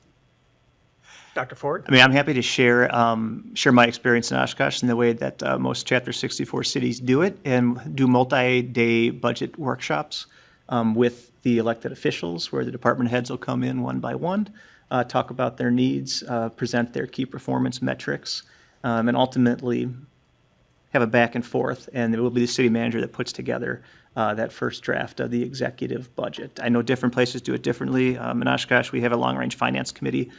Speaker 1: Dr. Ford?
Speaker 10: I mean, I'm happy to share my experience in Oshkosh and the way that most Chapter 64 cities do it, and do multi-day budget workshops with the elected officials, where the department heads will come in one by one, talk about their needs, present their key performance metrics, and ultimately have a back and forth. And it will be the city manager that puts together that first draft of the executive budget. I know different places do it differently. In Oshkosh, we have a long-range finance committee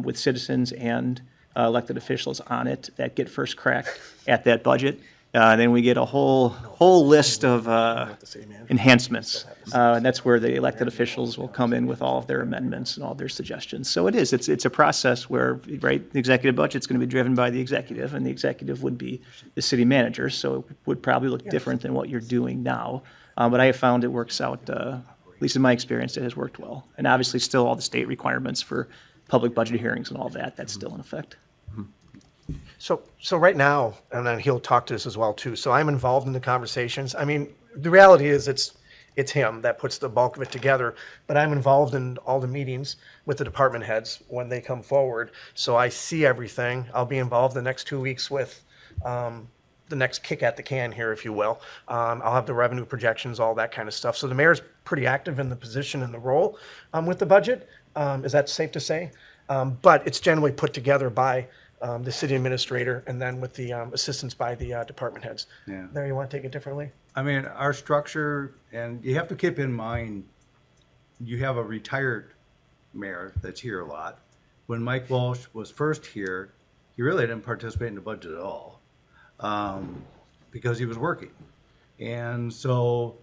Speaker 10: with citizens and elected officials on it that get first crack at that budget. Then we get a whole list of enhancements. And that's where the elected officials will come in with all of their amendments and all their suggestions. So it's a process where, right, the executive budget's going to be driven by the executive, and the executive would be the city manager. So it would probably look different than what you're doing now. But I have found it works out, at least in my experience, it has worked well. And obviously still all the state requirements for public budget hearings and all that, that's still in effect.
Speaker 1: So right now, and then he'll talk to this as well too. So I'm involved in the conversations. I mean, the reality is it's him that puts the bulk of it together, but I'm involved in all the meetings with the department heads when they come forward. So I see everything. I'll be involved the next 2 weeks with the next kick at the can here, if you will. I'll have the revenue projections, all that kind of stuff. So the mayor's pretty active in the position and the role with the budget. Is that safe to say? But it's generally put together by the city administrator, and then with the assistance by the department heads.
Speaker 12: Yeah.
Speaker 1: There, you want to take it differently?
Speaker 12: I mean, our structure, and you have to keep in mind, you have a retired mayor that's here a lot. When Mike Walsh was first here, he really didn't participate in the budget at all, because he was working. And so,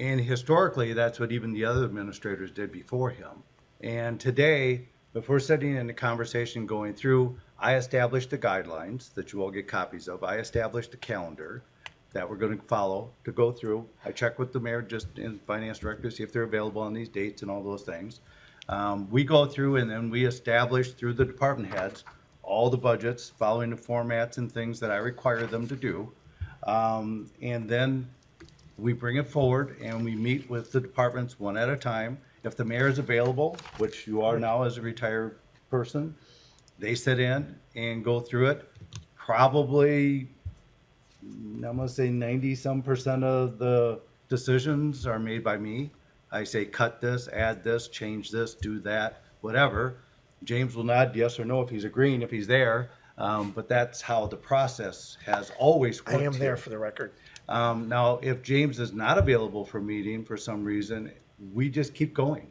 Speaker 12: and historically, that's what even the other administrators did before him. And today, if we're sitting in a conversation going through, I established the guidelines that you all get copies of. I established the calendar that we're going to follow to go through. I check with the mayor just and finance director, see if they're available on these dates and all those things. We go through and then we establish through the department heads all the budgets, following the formats and things that I require them to do. And then we bring it forward and we meet with the departments one at a time. If the mayor is available, which you are now as a retired person, they sit in and go through it. Probably, I'm gonna say 90-some% of the decisions are made by me. I say, cut this, add this, change this, do that, whatever. James will nod yes or no if he's agreeing, if he's there. But that's how the process has always worked.
Speaker 1: I am there
Speaker 12: here.
Speaker 1: for the record.
Speaker 12: Now, if James is not available for a meeting for some reason, we just keep going.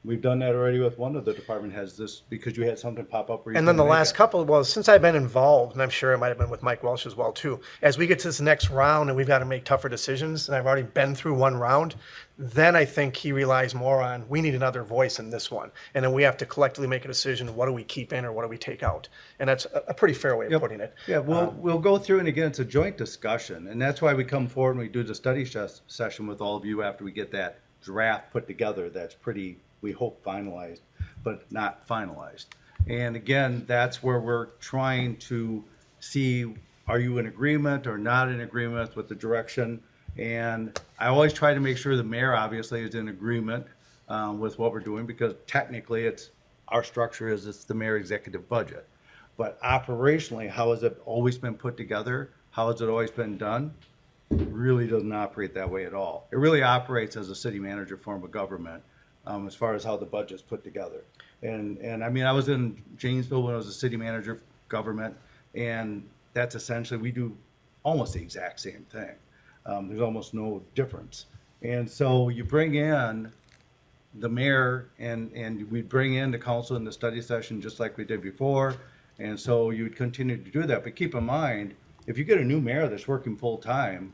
Speaker 12: We've done that already with one of the department heads, this, because you had something pop up. Where you
Speaker 1: And then the
Speaker 12: couldn't make
Speaker 1: last
Speaker 12: it.
Speaker 1: couple, well, since I've been involved, and I'm sure it might have been with Mike Welsh as well too, as we get to this next round and we've got to make tougher decisions, and I've already been through one round, then I think he relies more on, we need another voice in this one. And then we have to collectively make a decision, what do we keep in or what do we take out? And that's a pretty fair way of putting it.
Speaker 12: Yeah, we'll go through, and again, it's a joint discussion, and that's why we come forward and we do the study session with all of you after we get that draft put together that's pretty, we hope, finalized, but not finalized. And again, that's where we're trying to see, are you in agreement or not in agreement with the direction? And I always try to make sure the mayor obviously is in agreement with what we're doing, because technically it's, our structure is it's the mayor executive budget. But operationally, how has it always been put together? How has it always been done? It really doesn't operate that way at all. It really operates as a city manager form of government, as far as how the budget's put together. And I mean, I was in Janesville when I was a city manager government, and that's essentially, we do almost the exact same thing. There's almost no difference. And so you bring in the mayor and we bring in the council in the study session just like we did before. And so you would continue to do that. But keep in mind, if you get a new mayor that's working full time,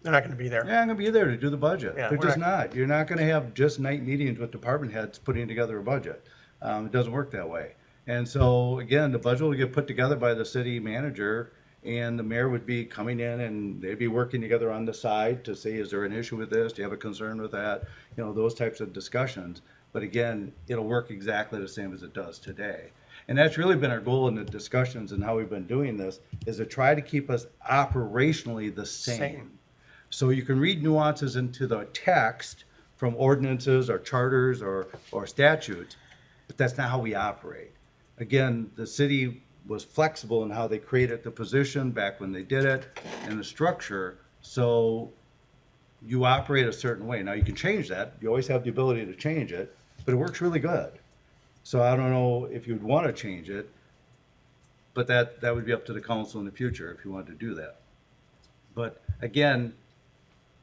Speaker 1: They're not going to be there.
Speaker 12: they're not going to be there to do the budget.
Speaker 1: Yeah,
Speaker 12: They're
Speaker 1: we're
Speaker 12: just not. You're not going to have just night meetings with department heads putting together a budget. It doesn't work that way. And so, again, the budget will get put together by the city manager, and the mayor would be coming in and they'd be working together on the side to say, is there an issue with this? Do you have a concern with that? You know, those types of discussions. But again, it'll work exactly the same as it does today. And that's really been our goal in the discussions and how we've been doing this, is to try to keep us operationally the same. So you can read nuances into the text from ordinances or charters or statutes, but that's not how we operate. Again, the city was flexible in how they created the position back when they did it and the structure. So you operate a certain way. Now you can change that. You always have the ability to change it, but it works really good. So I don't know if you'd want to change it, but that would be up to the council in the future if you wanted to do that. But again,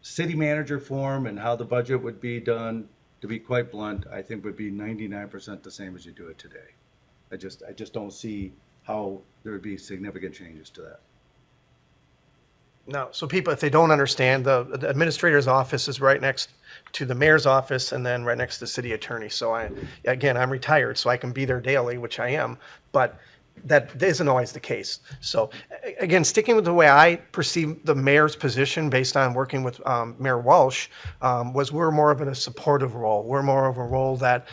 Speaker 12: city manager form and how the budget would be done, to be quite blunt, I think would be 99% the same as you do it today. I just don't see how there would be significant changes to that.
Speaker 1: No, so people, if they don't understand, the administrator's office is right next to the mayor's office and then right next to the city attorney. So I'm retired, so I can be there daily, which I am, but that isn't always the case. So again, sticking with the way I perceive the mayor's position based on working with Mayor Walsh, was we're more of in a supportive role. We're more of a role that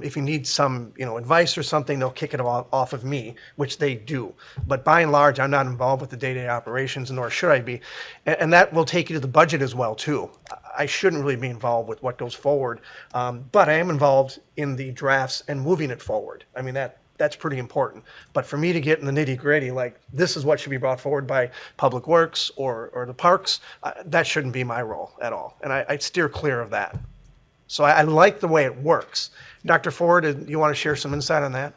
Speaker 1: if you need some advice or something, they'll kick it off of me, which they do. But by and large, I'm not involved with the day-to-day operations, nor should I be. And that will take you to the budget as well, too. I shouldn't really be involved with what goes forward, but I am involved in the drafts and moving it forward. I mean, that's pretty important. But for me to get in the nitty gritty, like this is what should be brought forward by Public Works or the parks, that shouldn't be my role at all. And I'd steer clear of that. So I like the way it works. Dr. Ford, you want to share some insight on that?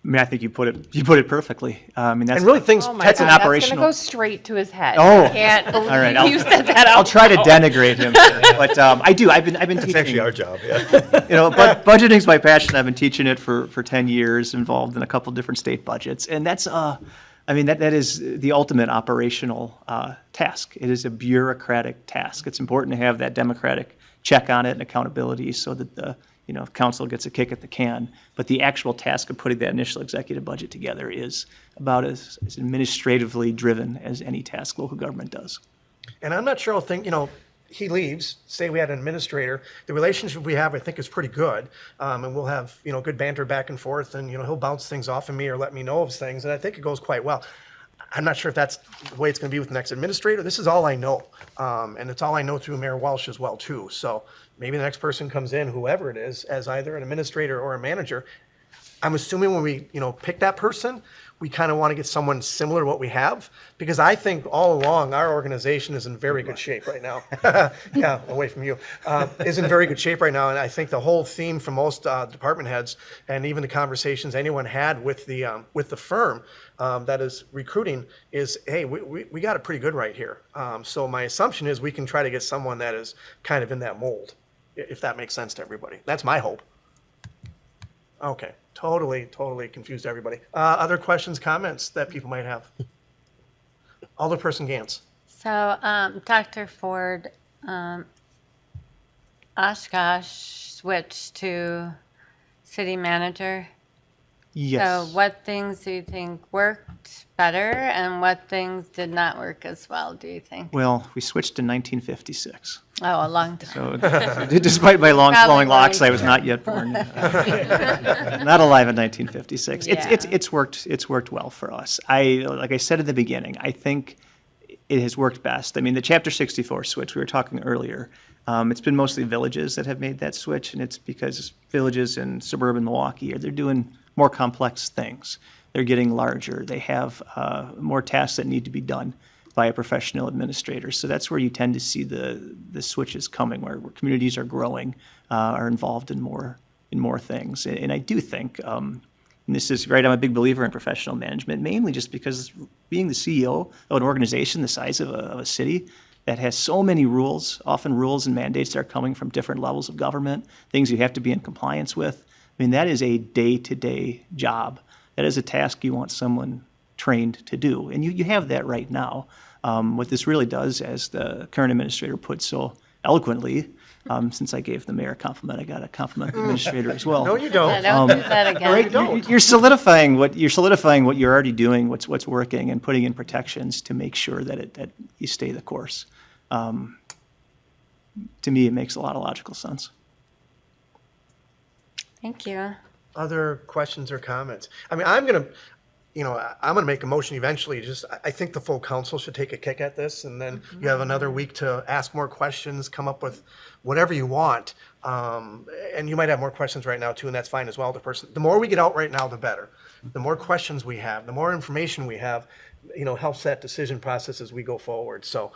Speaker 10: I mean, I think you put it perfectly. I mean, that's
Speaker 1: And really things,
Speaker 7: Oh my
Speaker 10: That's
Speaker 7: God,
Speaker 10: an
Speaker 7: that's
Speaker 10: operational-
Speaker 7: gonna go straight to his head.
Speaker 10: Oh.
Speaker 7: I can't believe
Speaker 10: All right,
Speaker 7: you said that out
Speaker 10: I'll try to
Speaker 7: loud.
Speaker 10: denigrate him, but I do. I've been
Speaker 12: It's
Speaker 10: teaching.
Speaker 12: actually our job, yeah.
Speaker 10: Budgeting's my passion. I've been teaching it for 10 years, involved in a couple different state budgets, and that's I mean that is the ultimate operational task. It is a bureaucratic task. It's important to have that democratic check on it and accountability, so that the council gets a kick at the can. But the actual task of putting that initial executive budget together is about as administratively driven as any task local government does.
Speaker 1: and I'm not sure I'll think, he leaves, say we had an administrator, the relationship we have, I think, is pretty good. And we'll have, good banter back and forth, and, he'll bounce things off of me or let me know of things, and I think it goes quite well. I'm not sure if that's the way it's going to be with the next administrator. This is all I know. And it's all I know through Mayor Walsh as well, too. So maybe the next person comes in, whoever it is, as either an administrator or a manager. I'm assuming when we, pick that person, we kind of want to get someone similar to what we have, because I think all along our organization is in very good shape right now. Yeah, away from you, is in very good shape right now. And I think the whole theme from most department heads, and even the conversations anyone had with the firm that is recruiting, is, hey, we got it pretty good right here. So my assumption is we can try to get someone that is kind of in that mold, if that makes sense to everybody. That's my hope. Okay. Totally confused everybody. Other questions, comments that people might have? Alderperson Gantz.
Speaker 3: So, Dr. Ford, Oshkosh switched to city manager.
Speaker 10: Yes.
Speaker 3: So what things do you think worked better and what things did not work as well, do you think?
Speaker 10: Well, we switched in 1956.
Speaker 3: Oh, a long time.
Speaker 10: So despite my long
Speaker 3: Probably
Speaker 10: flowing locks,
Speaker 3: right.
Speaker 10: I was not yet born. Not alive in 1956.
Speaker 3: Yeah.
Speaker 10: It's worked well for us. Like I said at the beginning, I think it has worked best. I mean, the Chapter 64 switch we were talking earlier, it's been mostly villages that have made that switch, and it's because villages in suburban Milwaukee they're doing more complex things. They're getting larger. They have more tasks that need to be done by a professional administrator. So that's where you tend to see the switches coming, where communities are growing, are involved in more things. And I do think, and this is right, I'm a big believer in professional management, mainly just because being the CEO of an organization the size of a city that has so many rules, often rules and mandates that are coming from different levels of government, things you have to be in compliance with. I mean, that is a day-to-day job. That is a task you want someone trained to do. And you have that right now. What this really does, as the current administrator put so eloquently, since I gave the mayor a compliment, I got a compliment of the administrator as well.
Speaker 1: No, you don't.
Speaker 3: I don't do that again.
Speaker 10: Right? You're solidifying what you're already doing, what's working, and putting in protections to make sure that you stay the course. To me, it makes a lot of logical sense.
Speaker 3: Thank you.
Speaker 1: Other questions or comments? I mean, I'm gonna make a motion eventually. I think the full council should take a kick at this, and then you have another week to ask more questions, come up with whatever you want. And you might have more questions right now too, and that's fine as well. The more we get out right now, the better. The more questions we have, the more information we have, helps that decision process as we go forward. So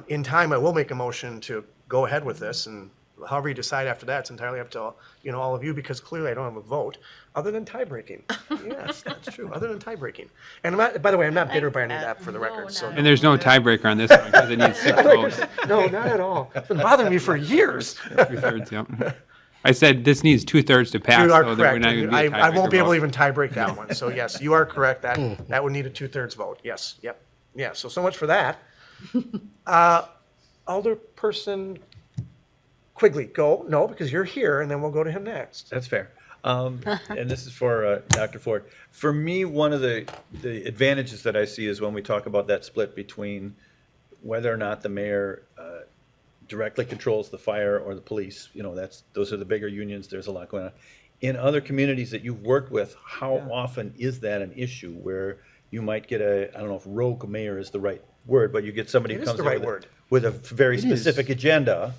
Speaker 1: in time, I will make a motion to go ahead with this, and however you decide after that, it's entirely up to all of you, because clearly I don't have a vote other than tie breaking. Yes, that's true. Other than tie breaking. And by the way, I'm not bitter by any of that, for the record. So
Speaker 11: And there's no tiebreaker on this one because it needs 6 votes.
Speaker 1: no, not at all. It's been bothering me for years.
Speaker 11: 2/3, yep. I said this needs 2/3 to pass,
Speaker 1: You are
Speaker 11: so that we're
Speaker 1: correct.
Speaker 11: not going to be a
Speaker 1: I won't be able to
Speaker 11: vote.
Speaker 1: even tie break that one. So yes, you are correct. That would need a 2/3 vote. Yes. Yep. Yeah. So much for that. Alderperson Quigley, go. No, because you're here, and then we'll go to him next.
Speaker 5: That's fair. And this is for Dr. Ford. For me, one of the advantages that I see is when we talk about that split between whether or not the mayor directly controls the fire or the police. Those are the bigger unions. There's a lot going on. In other communities that you've worked with, how often is that an issue where you might get I don't know if rogue mayor is the right word, but you get somebody who comes in with a very specific agenda.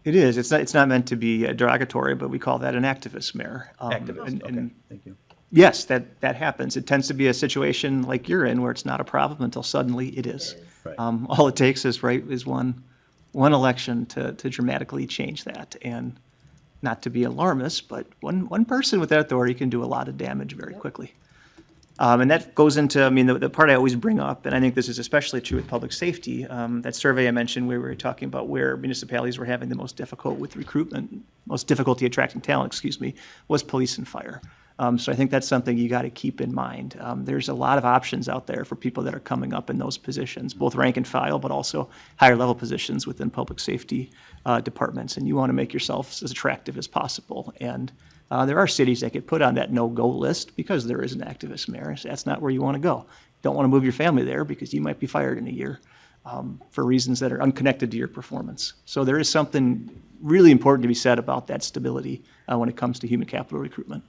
Speaker 10: It is. It's not meant to be derogatory, but we call that an activist mayor.
Speaker 5: Activist, okay, thank you.
Speaker 10: Yes, that happens. It tends to be a situation like you're in where it's not a problem until suddenly it is.
Speaker 5: Right.
Speaker 10: All it takes is one election to dramatically change that. And not to be alarmist, but one person with that authority can do a lot of damage very quickly. And that goes into, I mean, the part I always bring up, and I think this is especially true with public safety, that survey I mentioned where we were talking about where municipalities were having the most difficult with recruitment, most difficulty attracting talent, excuse me, was police and fire. So I think that's something you got to keep in mind. There's a lot of options out there for people that are coming up in those positions, both rank and file, but also higher level positions within public safety departments. And you want to make yourself as attractive as possible. And there are cities that get put on that no-go list because there is an activist mayor. So that's not where you want to go. You don't want to move your family there because you might be fired in a year for reasons that are unconnected to your performance. So there is something really important to be said about that stability when it comes to human capital recruitment.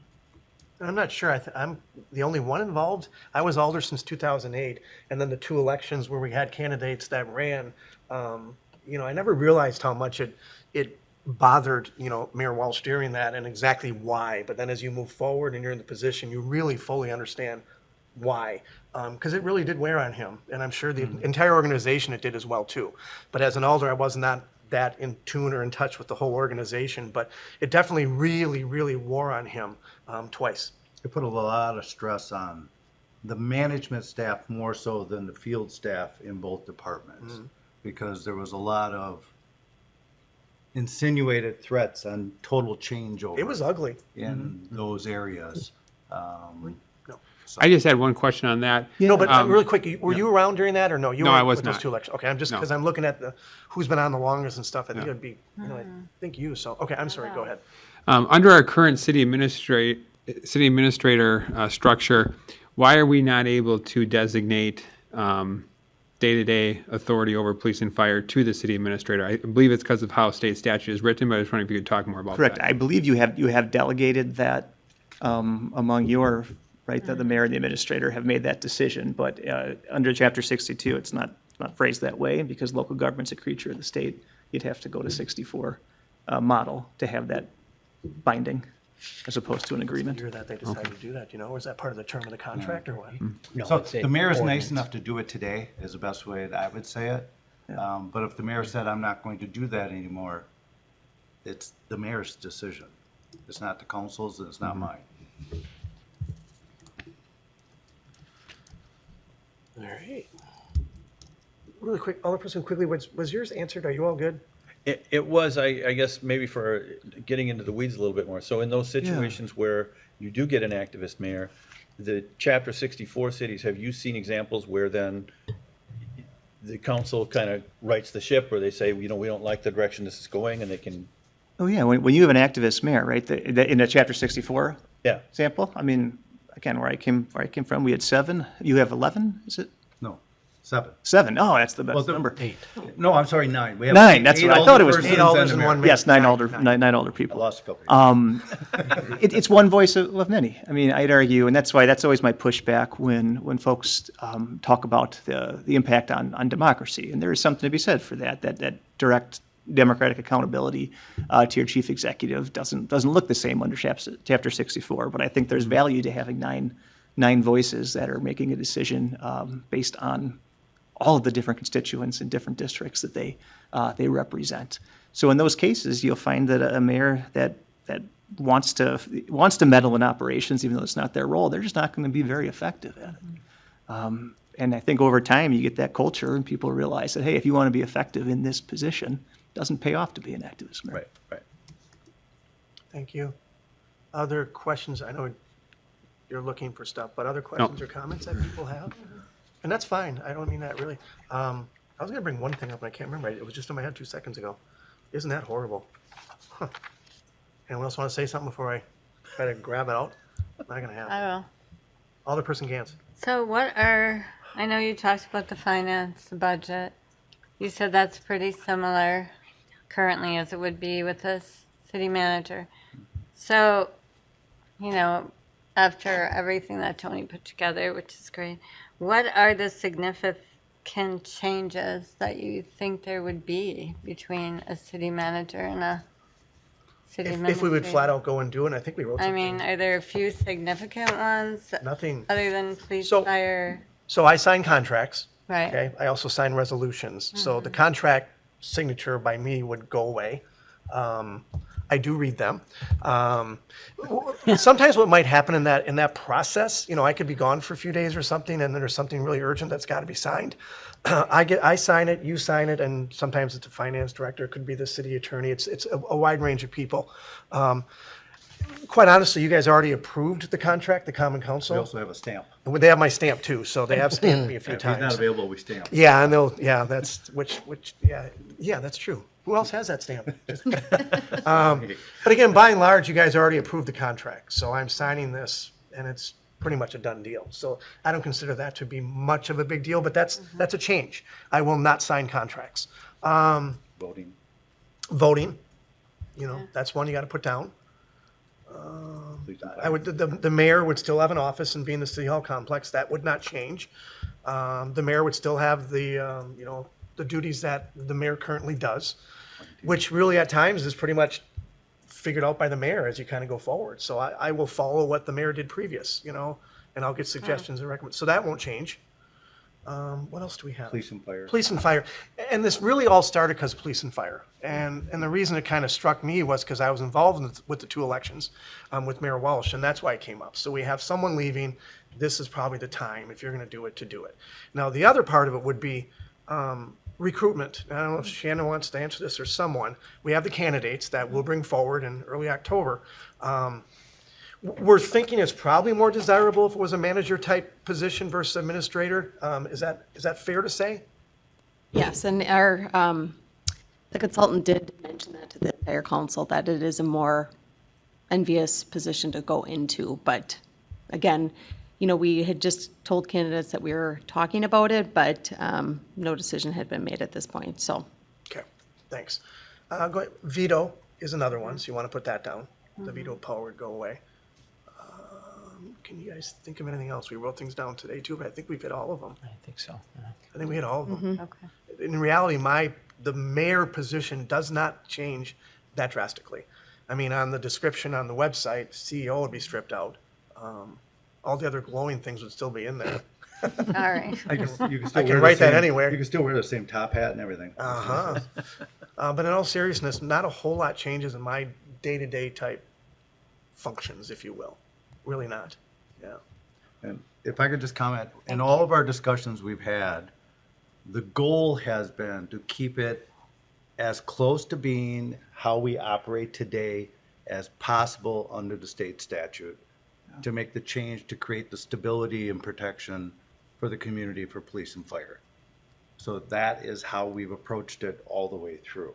Speaker 1: I'm not sure. I'm the only one involved. I was alder since 2008, and then the 2 elections where we had candidates that ran. I never realized how much it bothered, Mayor Walsh during that and exactly why. But then as you move forward and you're in the position, you really fully understand why. Because it really did wear on him, and I'm sure the entire organization it did as well too. But as an alder, I was not that in tune or in touch with the whole organization, but it definitely really, really wore on him twice.
Speaker 12: It put a lot of stress on the management staff more so than the field staff in both departments, because there was a lot of insinuated threats on total changeover.
Speaker 1: It was ugly.
Speaker 12: In those areas.
Speaker 11: I just had one question on that.
Speaker 1: No, but really quick, were you around during that or no? You
Speaker 11: No,
Speaker 1: were
Speaker 11: I was
Speaker 1: with those
Speaker 11: not.
Speaker 1: 2 elections. Okay, I'm just
Speaker 11: No.
Speaker 1: because I'm looking at who's been on the longest and stuff. I think it'd be, I think you. So okay, I'm sorry. Go ahead.
Speaker 11: Under our current city administrator structure, why are we not able to designate day-to-day authority over police and fire to the city administrator? I believe it's because of how state statute is written, but I was wondering if you could talk more about
Speaker 10: Correct.
Speaker 11: that.
Speaker 10: I believe you have delegated that among your, right, that the mayor and the administrator have made that decision. But under Chapter 62, it's not phrased that way because local government's a creature of the state. You'd have to go to 64 model to have that binding as opposed to an agreement.
Speaker 1: Year that they decided to do that, or is that part of the term of the contract or what?
Speaker 4: No,
Speaker 12: So
Speaker 4: it's a
Speaker 12: the mayor is nice
Speaker 4: ordinance.
Speaker 12: enough to do it today, is the best way that I would say it. But if the mayor said, I'm not going to do that anymore, it's the mayor's decision. It's not the council's, and it's not mine.
Speaker 1: All right. Really quick, other person quickly, was yours answered? Are you all good?
Speaker 5: It was, I guess, maybe for getting into the weeds a little bit more. So in those situations where you do get an activist mayor, the Chapter 64 cities, have you seen examples where then the council kind of rights the ship, where they say, we don't like the direction this is going, and they can,
Speaker 10: Oh, yeah, when you have an activist mayor, right, in a Chapter 64
Speaker 5: yeah.
Speaker 10: example, I mean, again, where I came from, we had 7. You have 11, is it?
Speaker 12: No, 7.
Speaker 10: 7. Oh, that's the best
Speaker 12: Well,
Speaker 10: number.
Speaker 4: 8.
Speaker 12: No, I'm sorry, 9. We have
Speaker 10: 9, that's what I thought it was.
Speaker 12: 8
Speaker 1: 8 alders and 1 mayor.
Speaker 10: Yes, nine older
Speaker 12: I
Speaker 10: people.
Speaker 12: lost a couple.
Speaker 10: It's one voice of many. I mean, I'd argue, and that's always my pushback when folks talk about the impact on democracy. And there is something to be said for that direct democratic accountability to your chief executive doesn't look the same under Chapter 64. But I think there's value to having nine voices that are making a decision based on all of the different constituents in different districts that they represent. So in those cases, you'll find that a mayor that wants to meddle in operations, even though it's not their role, they're just not going to be very effective at it. And I think over time, you get that culture, and people realize that, hey, if you want to be effective in this position, it doesn't pay off to be an activist mayor.
Speaker 5: Right.
Speaker 1: Thank you. Other questions? I know you're looking for stuff, but other questions or comments that people have? And that's fine. I don't mean that really. I was going to bring one thing up, and I can't remember. It was just in my head 2 seconds ago. Isn't that horrible? Huh. Anyone else want to say something before I try to grab it out? Not going to happen.
Speaker 3: I will.
Speaker 1: Alderperson Gantz.
Speaker 3: So I know you talked about the finance, the budget. You said that's pretty similar currently as it would be with this city manager. So, after everything that Tony put together, which is great, what are the significant changes that you think there would be between a city manager and a city administrator?
Speaker 1: If we would flat out go and do it, I think we wrote
Speaker 3: I
Speaker 1: something.
Speaker 3: mean, are there a few significant ones
Speaker 1: Nothing.
Speaker 3: other than police,
Speaker 1: So-
Speaker 3: fire?
Speaker 1: So I sign contracts.
Speaker 3: Right.
Speaker 1: Okay. I also sign resolutions. So the contract signature by me would go away. I do read them. Sometimes what might happen in that process, I could be gone for a few days or something, and then there's something really urgent that's got to be signed. I sign it, you sign it, and sometimes it's a finance director, it could be the city attorney. It's a wide range of people. Quite honestly, you guys already approved the contract, the Common
Speaker 12: We
Speaker 1: Council.
Speaker 12: also have a stamp.
Speaker 1: They have my stamp too, so they have stamped me a few
Speaker 12: If he's not
Speaker 1: times.
Speaker 12: available, we stamp.
Speaker 1: Yeah, and that's true. Who else has that stamp? But again, by and large, you guys already approved the contract, so I'm signing this, and it's pretty much a done deal. So I don't consider that to be much of a big deal, but that's a change. I will not sign contracts.
Speaker 12: Voting.
Speaker 1: Voting, that's one you got to put down.
Speaker 12: Police and
Speaker 1: I
Speaker 12: fire.
Speaker 1: would, the mayor would still have an office and be in the City Hall complex. That would not change. The mayor would still have the duties that the mayor currently does, which really at times is pretty much figured out by the mayor as you kind of go forward. So I will follow what the mayor did previous, and I'll get suggestions and recommend. So that won't change. What else do we have?
Speaker 12: Police and fire.
Speaker 1: Police and fire. And this really all started because of police and fire. And the reason it kind of struck me was because I was involved with the two elections with Mayor Walsh, and that's why it came up. So we have someone leaving. This is probably the time, if you're going to do it, to do it. Now, the other part of it would be recruitment. I don't know if Shannon wants to answer this or someone. We have the candidates that we'll bring forward in early October. We're thinking it's probably more desirable if it was a manager-type position versus administrator. Is that fair to say?
Speaker 6: Yes, and the consultant did mention that to the entire council, that it is a more envious position to go into. But again, we had just told candidates that we were talking about it, but no decision had been made at this point, so.
Speaker 1: Okay, thanks. Go ahead. Veto is another one, so you want to put that down. The veto power would go away. Can you guys think of anything else? We wrote things down today too, but I think we've hit all of them.
Speaker 9: I think so.
Speaker 1: I think we hit all of them.
Speaker 3: Okay.
Speaker 1: In reality, the mayor position does not change that drastically. I mean, on the description on the website, CEO would be stripped out. All the other glowing things would still be in there.
Speaker 3: All right.
Speaker 12: You can
Speaker 1: I
Speaker 12: still
Speaker 1: can
Speaker 12: wear the
Speaker 1: write that
Speaker 12: same-
Speaker 1: anywhere.
Speaker 12: You can still wear the same top hat and everything.
Speaker 1: Uh-huh. But in all seriousness, not a whole lot changes in my day-to-day type functions, if you will. Really not. Yeah.
Speaker 12: And if I could just comment, in all of our discussions we've had, the goal has been to keep it as close to being how we operate today as possible under the state statute, to make the change to create the stability and protection for the community for police and fire. So that is how we've approached it all the way through.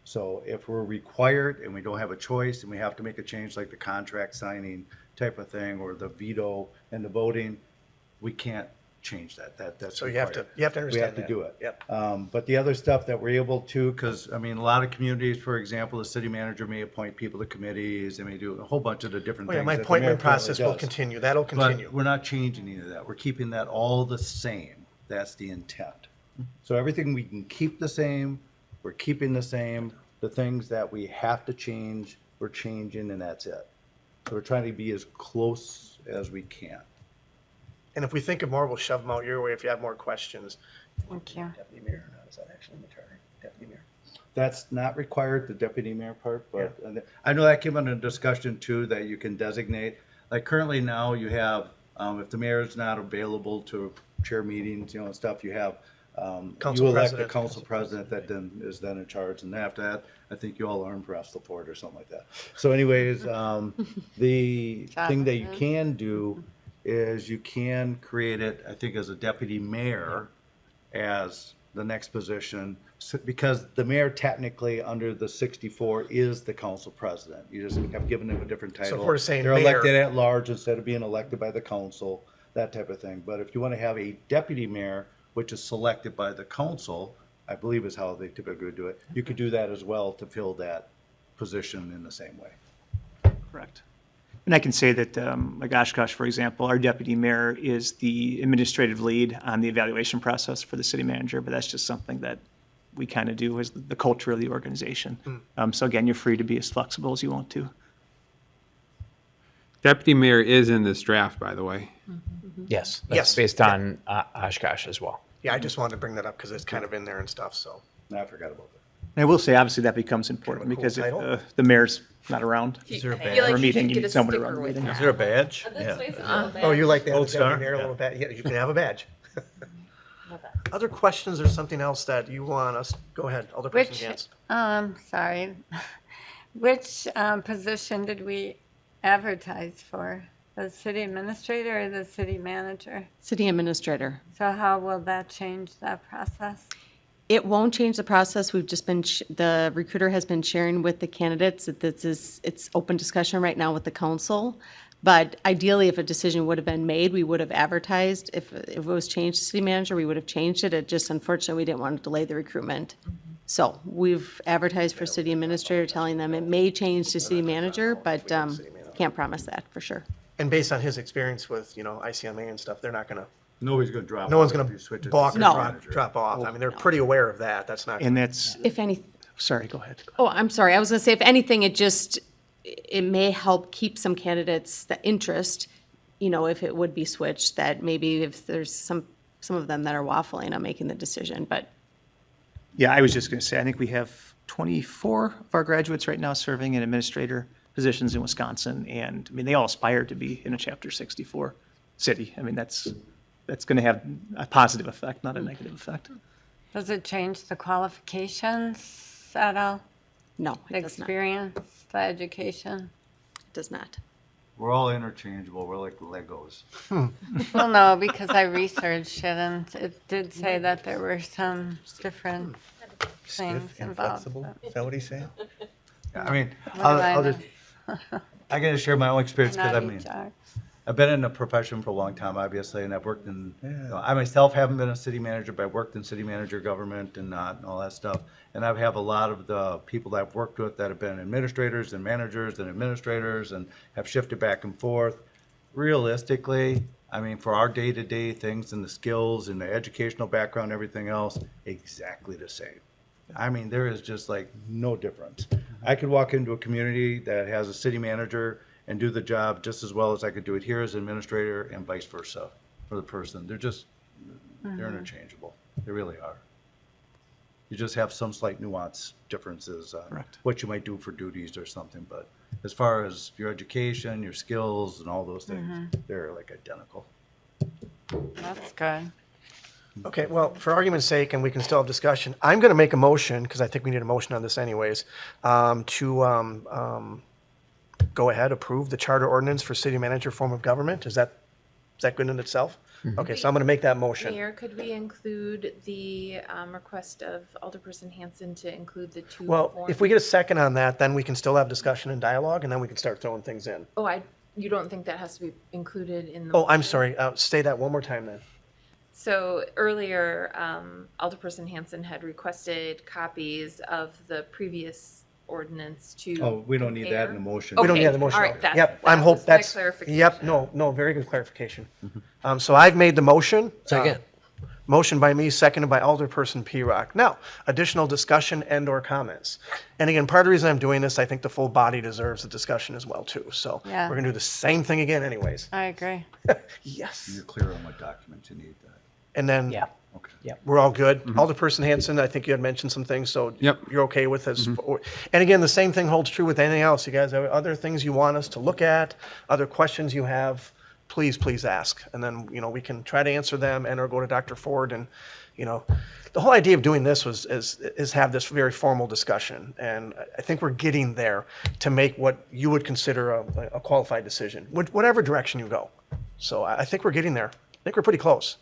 Speaker 12: So if we're required and we don't have a choice and we have to make a change like the contract signing type of thing or the veto and the voting, we can't change that. That's
Speaker 1: So you have to understand
Speaker 12: we have to
Speaker 1: that.
Speaker 12: do it.
Speaker 1: Yep.
Speaker 12: But the other stuff that we're able to, because I mean, a lot of communities, for example, the city manager may appoint people to committees, they may do a whole bunch of the different
Speaker 1: Oh, yeah,
Speaker 12: things.
Speaker 1: my
Speaker 12: that the mayor
Speaker 1: appointment process will
Speaker 12: currently does.
Speaker 1: continue. That'll continue.
Speaker 12: But we're not changing any of that. We're keeping that all the same. That's the intent. So everything we can keep the same, we're keeping the same. The things that we have to change, we're changing, and that's it. So we're trying to be as close as we can.
Speaker 1: And if we think of more, we'll shove them out your way if you have more questions.
Speaker 3: Thank you.
Speaker 1: Deputy Mayor, or not, is that actually in the charter? Deputy Mayor.
Speaker 12: That's not required, the deputy mayor part, but I know that came under discussion too, that you can designate. Like currently now you have, if the mayor is not available to chair meetings, and stuff, you have,
Speaker 1: Council
Speaker 12: you elect the
Speaker 1: president.
Speaker 12: council president that then is then in charge, and after that, I think you all arm wrestle for it or something like that. So anyways, the thing that you can do is you can create it, I think, as a deputy mayor as the next position, because the mayor technically under the 64 is the council president. You just have given them a different title.
Speaker 1: if we're saying
Speaker 12: They're
Speaker 1: mayor-
Speaker 12: elected at large instead of being elected by the council, that type of thing. But if you want to have a deputy mayor, which is selected by the council, I believe is how they typically do it, you could do that as well to fill that position in the same way.
Speaker 10: Correct. And I can say that, like Oshkosh, for example, our deputy mayor is the administrative lead on the evaluation process for the city manager, but that's just something that we kind of do as the culture of the organization. So again, you're free to be as flexible as you want to.
Speaker 11: Deputy mayor is in this draft, by the way.
Speaker 9: Yes.
Speaker 1: Yes.
Speaker 9: That's based on Oshkosh as well.
Speaker 1: Yeah, I just wanted to bring that up because it's kind of in there and stuff, so.
Speaker 12: I forgot about that.
Speaker 10: And I will say, obviously, that becomes important because if
Speaker 1: title.
Speaker 10: the mayor's not around
Speaker 7: Is
Speaker 10: for
Speaker 7: feel
Speaker 10: a
Speaker 7: like
Speaker 10: meeting,
Speaker 7: you
Speaker 10: you
Speaker 7: should
Speaker 10: need
Speaker 7: get a
Speaker 10: someone to
Speaker 7: sticker
Speaker 10: run the
Speaker 7: with
Speaker 10: meeting.
Speaker 7: that.
Speaker 13: Is there a badge?
Speaker 2: This way, so
Speaker 1: Oh, you like that?
Speaker 13: Gold
Speaker 1: the
Speaker 13: star?
Speaker 1: deputy mayor, a little badge? Yeah, you can have a badge.
Speaker 2: love that.
Speaker 1: Other questions or something else that you want us? Go ahead, Alderperson
Speaker 3: Which,
Speaker 1: Gantz.
Speaker 3: sorry, which position did we advertise for? The city administrator or the city manager?
Speaker 6: City administrator.
Speaker 3: So how will that change that process?
Speaker 6: It won't change the process. We've just been, the recruiter has been sharing with the candidates that it's open discussion right now with the council. But ideally, if a decision would have been made, we would have advertised. If it was changed to city manager, we would have changed it. It just, unfortunately, we didn't want to delay the recruitment. So we've advertised for city administrator, telling them it may change to city manager, but can't promise that for sure.
Speaker 1: And based on his experience with, ICMA and stuff, they're not gonna,
Speaker 12: Nobody's gonna drop.
Speaker 1: no one's
Speaker 12: off if
Speaker 1: gonna
Speaker 12: you switch it to
Speaker 1: balk or
Speaker 12: city
Speaker 6: No.
Speaker 12: manager.
Speaker 1: drop off. I mean, they're pretty aware of that. That's not,
Speaker 10: And that's,
Speaker 6: If any,
Speaker 1: sorry, go ahead.
Speaker 6: oh, I'm sorry. I was going to say, if anything, it may help keep some candidates the interest, if it would be switched, that maybe if there's some of them that are waffling on making the decision, but
Speaker 10: yeah, I was just going to say, I think we have 24 of our graduates right now serving in administrator positions in Wisconsin. And I mean, they all aspire to be in a Chapter 64 city. I mean, that's going to have a positive effect, not a negative effect.
Speaker 3: Does it change the qualifications at all?
Speaker 6: no,
Speaker 3: The
Speaker 6: it does not.
Speaker 3: experience, the education?
Speaker 6: It does not.
Speaker 12: We're all interchangeable. We're like Legos.
Speaker 3: Well, no, because I researched it and it did say that there were some different things
Speaker 13: Stiff and
Speaker 3: involved.
Speaker 13: flexible? Is that what he's saying?
Speaker 12: I mean,
Speaker 3: What do I
Speaker 12: I'll
Speaker 3: know?
Speaker 12: just, I gotta share my own experience because
Speaker 3: Not
Speaker 12: I mean,
Speaker 3: HR.
Speaker 12: I've been in the profession for a long time, obviously, and I've worked in, I myself haven't been a city manager, but I've worked in city manager government and all that stuff. And I have a lot of the people that I've worked with that have been administrators and managers and administrators and have shifted back and forth. Realistically, I mean, for our day-to-day things and the skills and the educational background, everything else, exactly the same. I mean, there is just like no difference. I could walk into a community that has a city manager and do the job just as well as I could do it here as administrator and vice versa for the person. They're just, they're interchangeable. They really are. You just have some slight nuance differences on
Speaker 10: Correct.
Speaker 12: what you might do for duties or something, but as far as your education, your skills and all those things, they're like identical.
Speaker 3: That's good.
Speaker 1: Okay, well, for argument's sake, and we can still have discussion, I'm going to make a motion, because I think we need a motion on this anyways, to go ahead, approve the charter ordinance for city manager form of government. Is that good in itself? Okay, so I'm going to make that motion.
Speaker 14: Mayor, could we include the request of Alderperson Hanson to include the two
Speaker 1: Well,
Speaker 14: forms?
Speaker 1: if we get a second on that, then we can still have discussion and dialogue, and then we can start throwing things in.
Speaker 14: Oh, you don't think that has to be included in the?
Speaker 1: Oh, I'm
Speaker 14: motion?
Speaker 1: sorry, say that one more time then.
Speaker 14: So earlier, Alderperson Hanson had requested copies of the previous ordinance to.
Speaker 12: Oh, we don't need that in the
Speaker 14: compare.
Speaker 12: motion.
Speaker 1: We don't
Speaker 14: Okay,
Speaker 1: need the motion.
Speaker 14: all right, that-
Speaker 1: Yep,
Speaker 14: that
Speaker 1: I'm hope
Speaker 14: was my
Speaker 1: that's,
Speaker 14: clarification.
Speaker 1: yep, no, very good clarification. So I've made the motion.
Speaker 4: Second.
Speaker 1: Motion by me, seconded by Alderperson P-Rock. Now, additional discussion and/or comments. And again, part of the reason I'm doing this, I think the full body deserves a discussion as well, too. So we're
Speaker 3: Yeah.
Speaker 1: going to do the same thing again anyways.
Speaker 3: I agree.
Speaker 1: Yes.
Speaker 12: You're clear on what documents you need that.
Speaker 1: And then
Speaker 9: Yeah.
Speaker 12: Okay.
Speaker 1: we're all good. Alderperson Hanson, I think you had mentioned some things, so
Speaker 11: Yep.
Speaker 1: you're okay with this. And again, the same thing holds true with anything else. You guys have other things you want us to look at, other questions you have, please ask. And then, we can try to answer them and/or go to Dr. Ford. And, the whole idea of doing this is have this very formal discussion. And I think we're getting there to make what you would consider a qualified decision, whatever direction you go. So I think we're getting there. I think we're pretty close.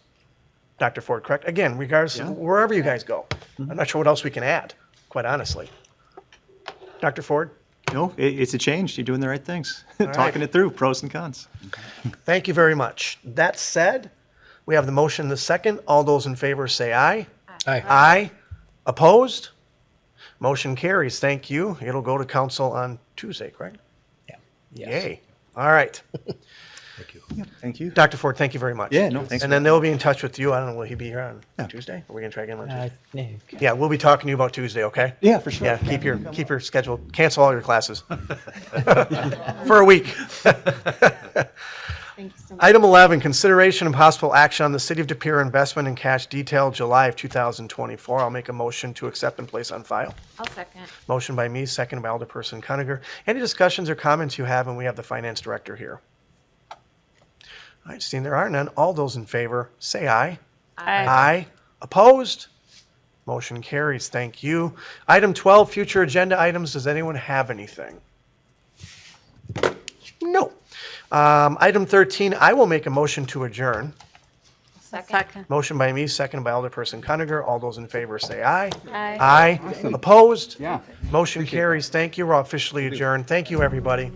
Speaker 1: Dr. Ford, correct? Again, regardless of wherever you guys go. I'm not sure what else we can add, quite honestly. Dr. Ford?
Speaker 10: No, it's a change. You're doing the right things.
Speaker 1: right.
Speaker 10: Talking it through, pros and cons.
Speaker 1: Thank you very much. That said, we have the motion, the second. All those in favor say aye.
Speaker 4: Aye.
Speaker 1: Aye. Opposed? Motion carries. Thank you. It'll go to council on Tuesday, correct?
Speaker 9: Yeah.
Speaker 1: Yay. All right.
Speaker 10: Thank you.
Speaker 1: Dr. Ford, thank you very much.
Speaker 10: Yeah, no, thanks.
Speaker 1: And then they'll be in touch with you. I don't know, will he be here on Tuesday? Are we going to try again on Tuesday?
Speaker 9: Yeah.
Speaker 1: Yeah, we'll be talking to you about Tuesday, okay?
Speaker 10: Yeah, for sure.
Speaker 1: Yeah, keep your schedule, cancel all your classes for a week.
Speaker 2: Thank you so much.
Speaker 1: Item 11, consideration and possible action on the City of De Pere investment in cash detail July of 2024. I'll make a motion to accept and place on file.
Speaker 7: I'll second.
Speaker 1: Motion by me, second by Alderperson Cuniger. Any discussions or comments you have, and we have the finance director here. All right, seeing there are none, all those in favor, say aye. Aye. Opposed? Motion carries. Thank you. Item 12, future agenda items. Does anyone have anything? No. Item 13, I will make a motion to adjourn.
Speaker 3: Second.
Speaker 1: Motion by me, second by Alderperson Cuniger. All those in favor say aye.
Speaker 3: Aye.
Speaker 1: Aye. Opposed?
Speaker 11: Yeah.
Speaker 1: Motion carries. Thank you. We're officially adjourned. Thank you, everybody.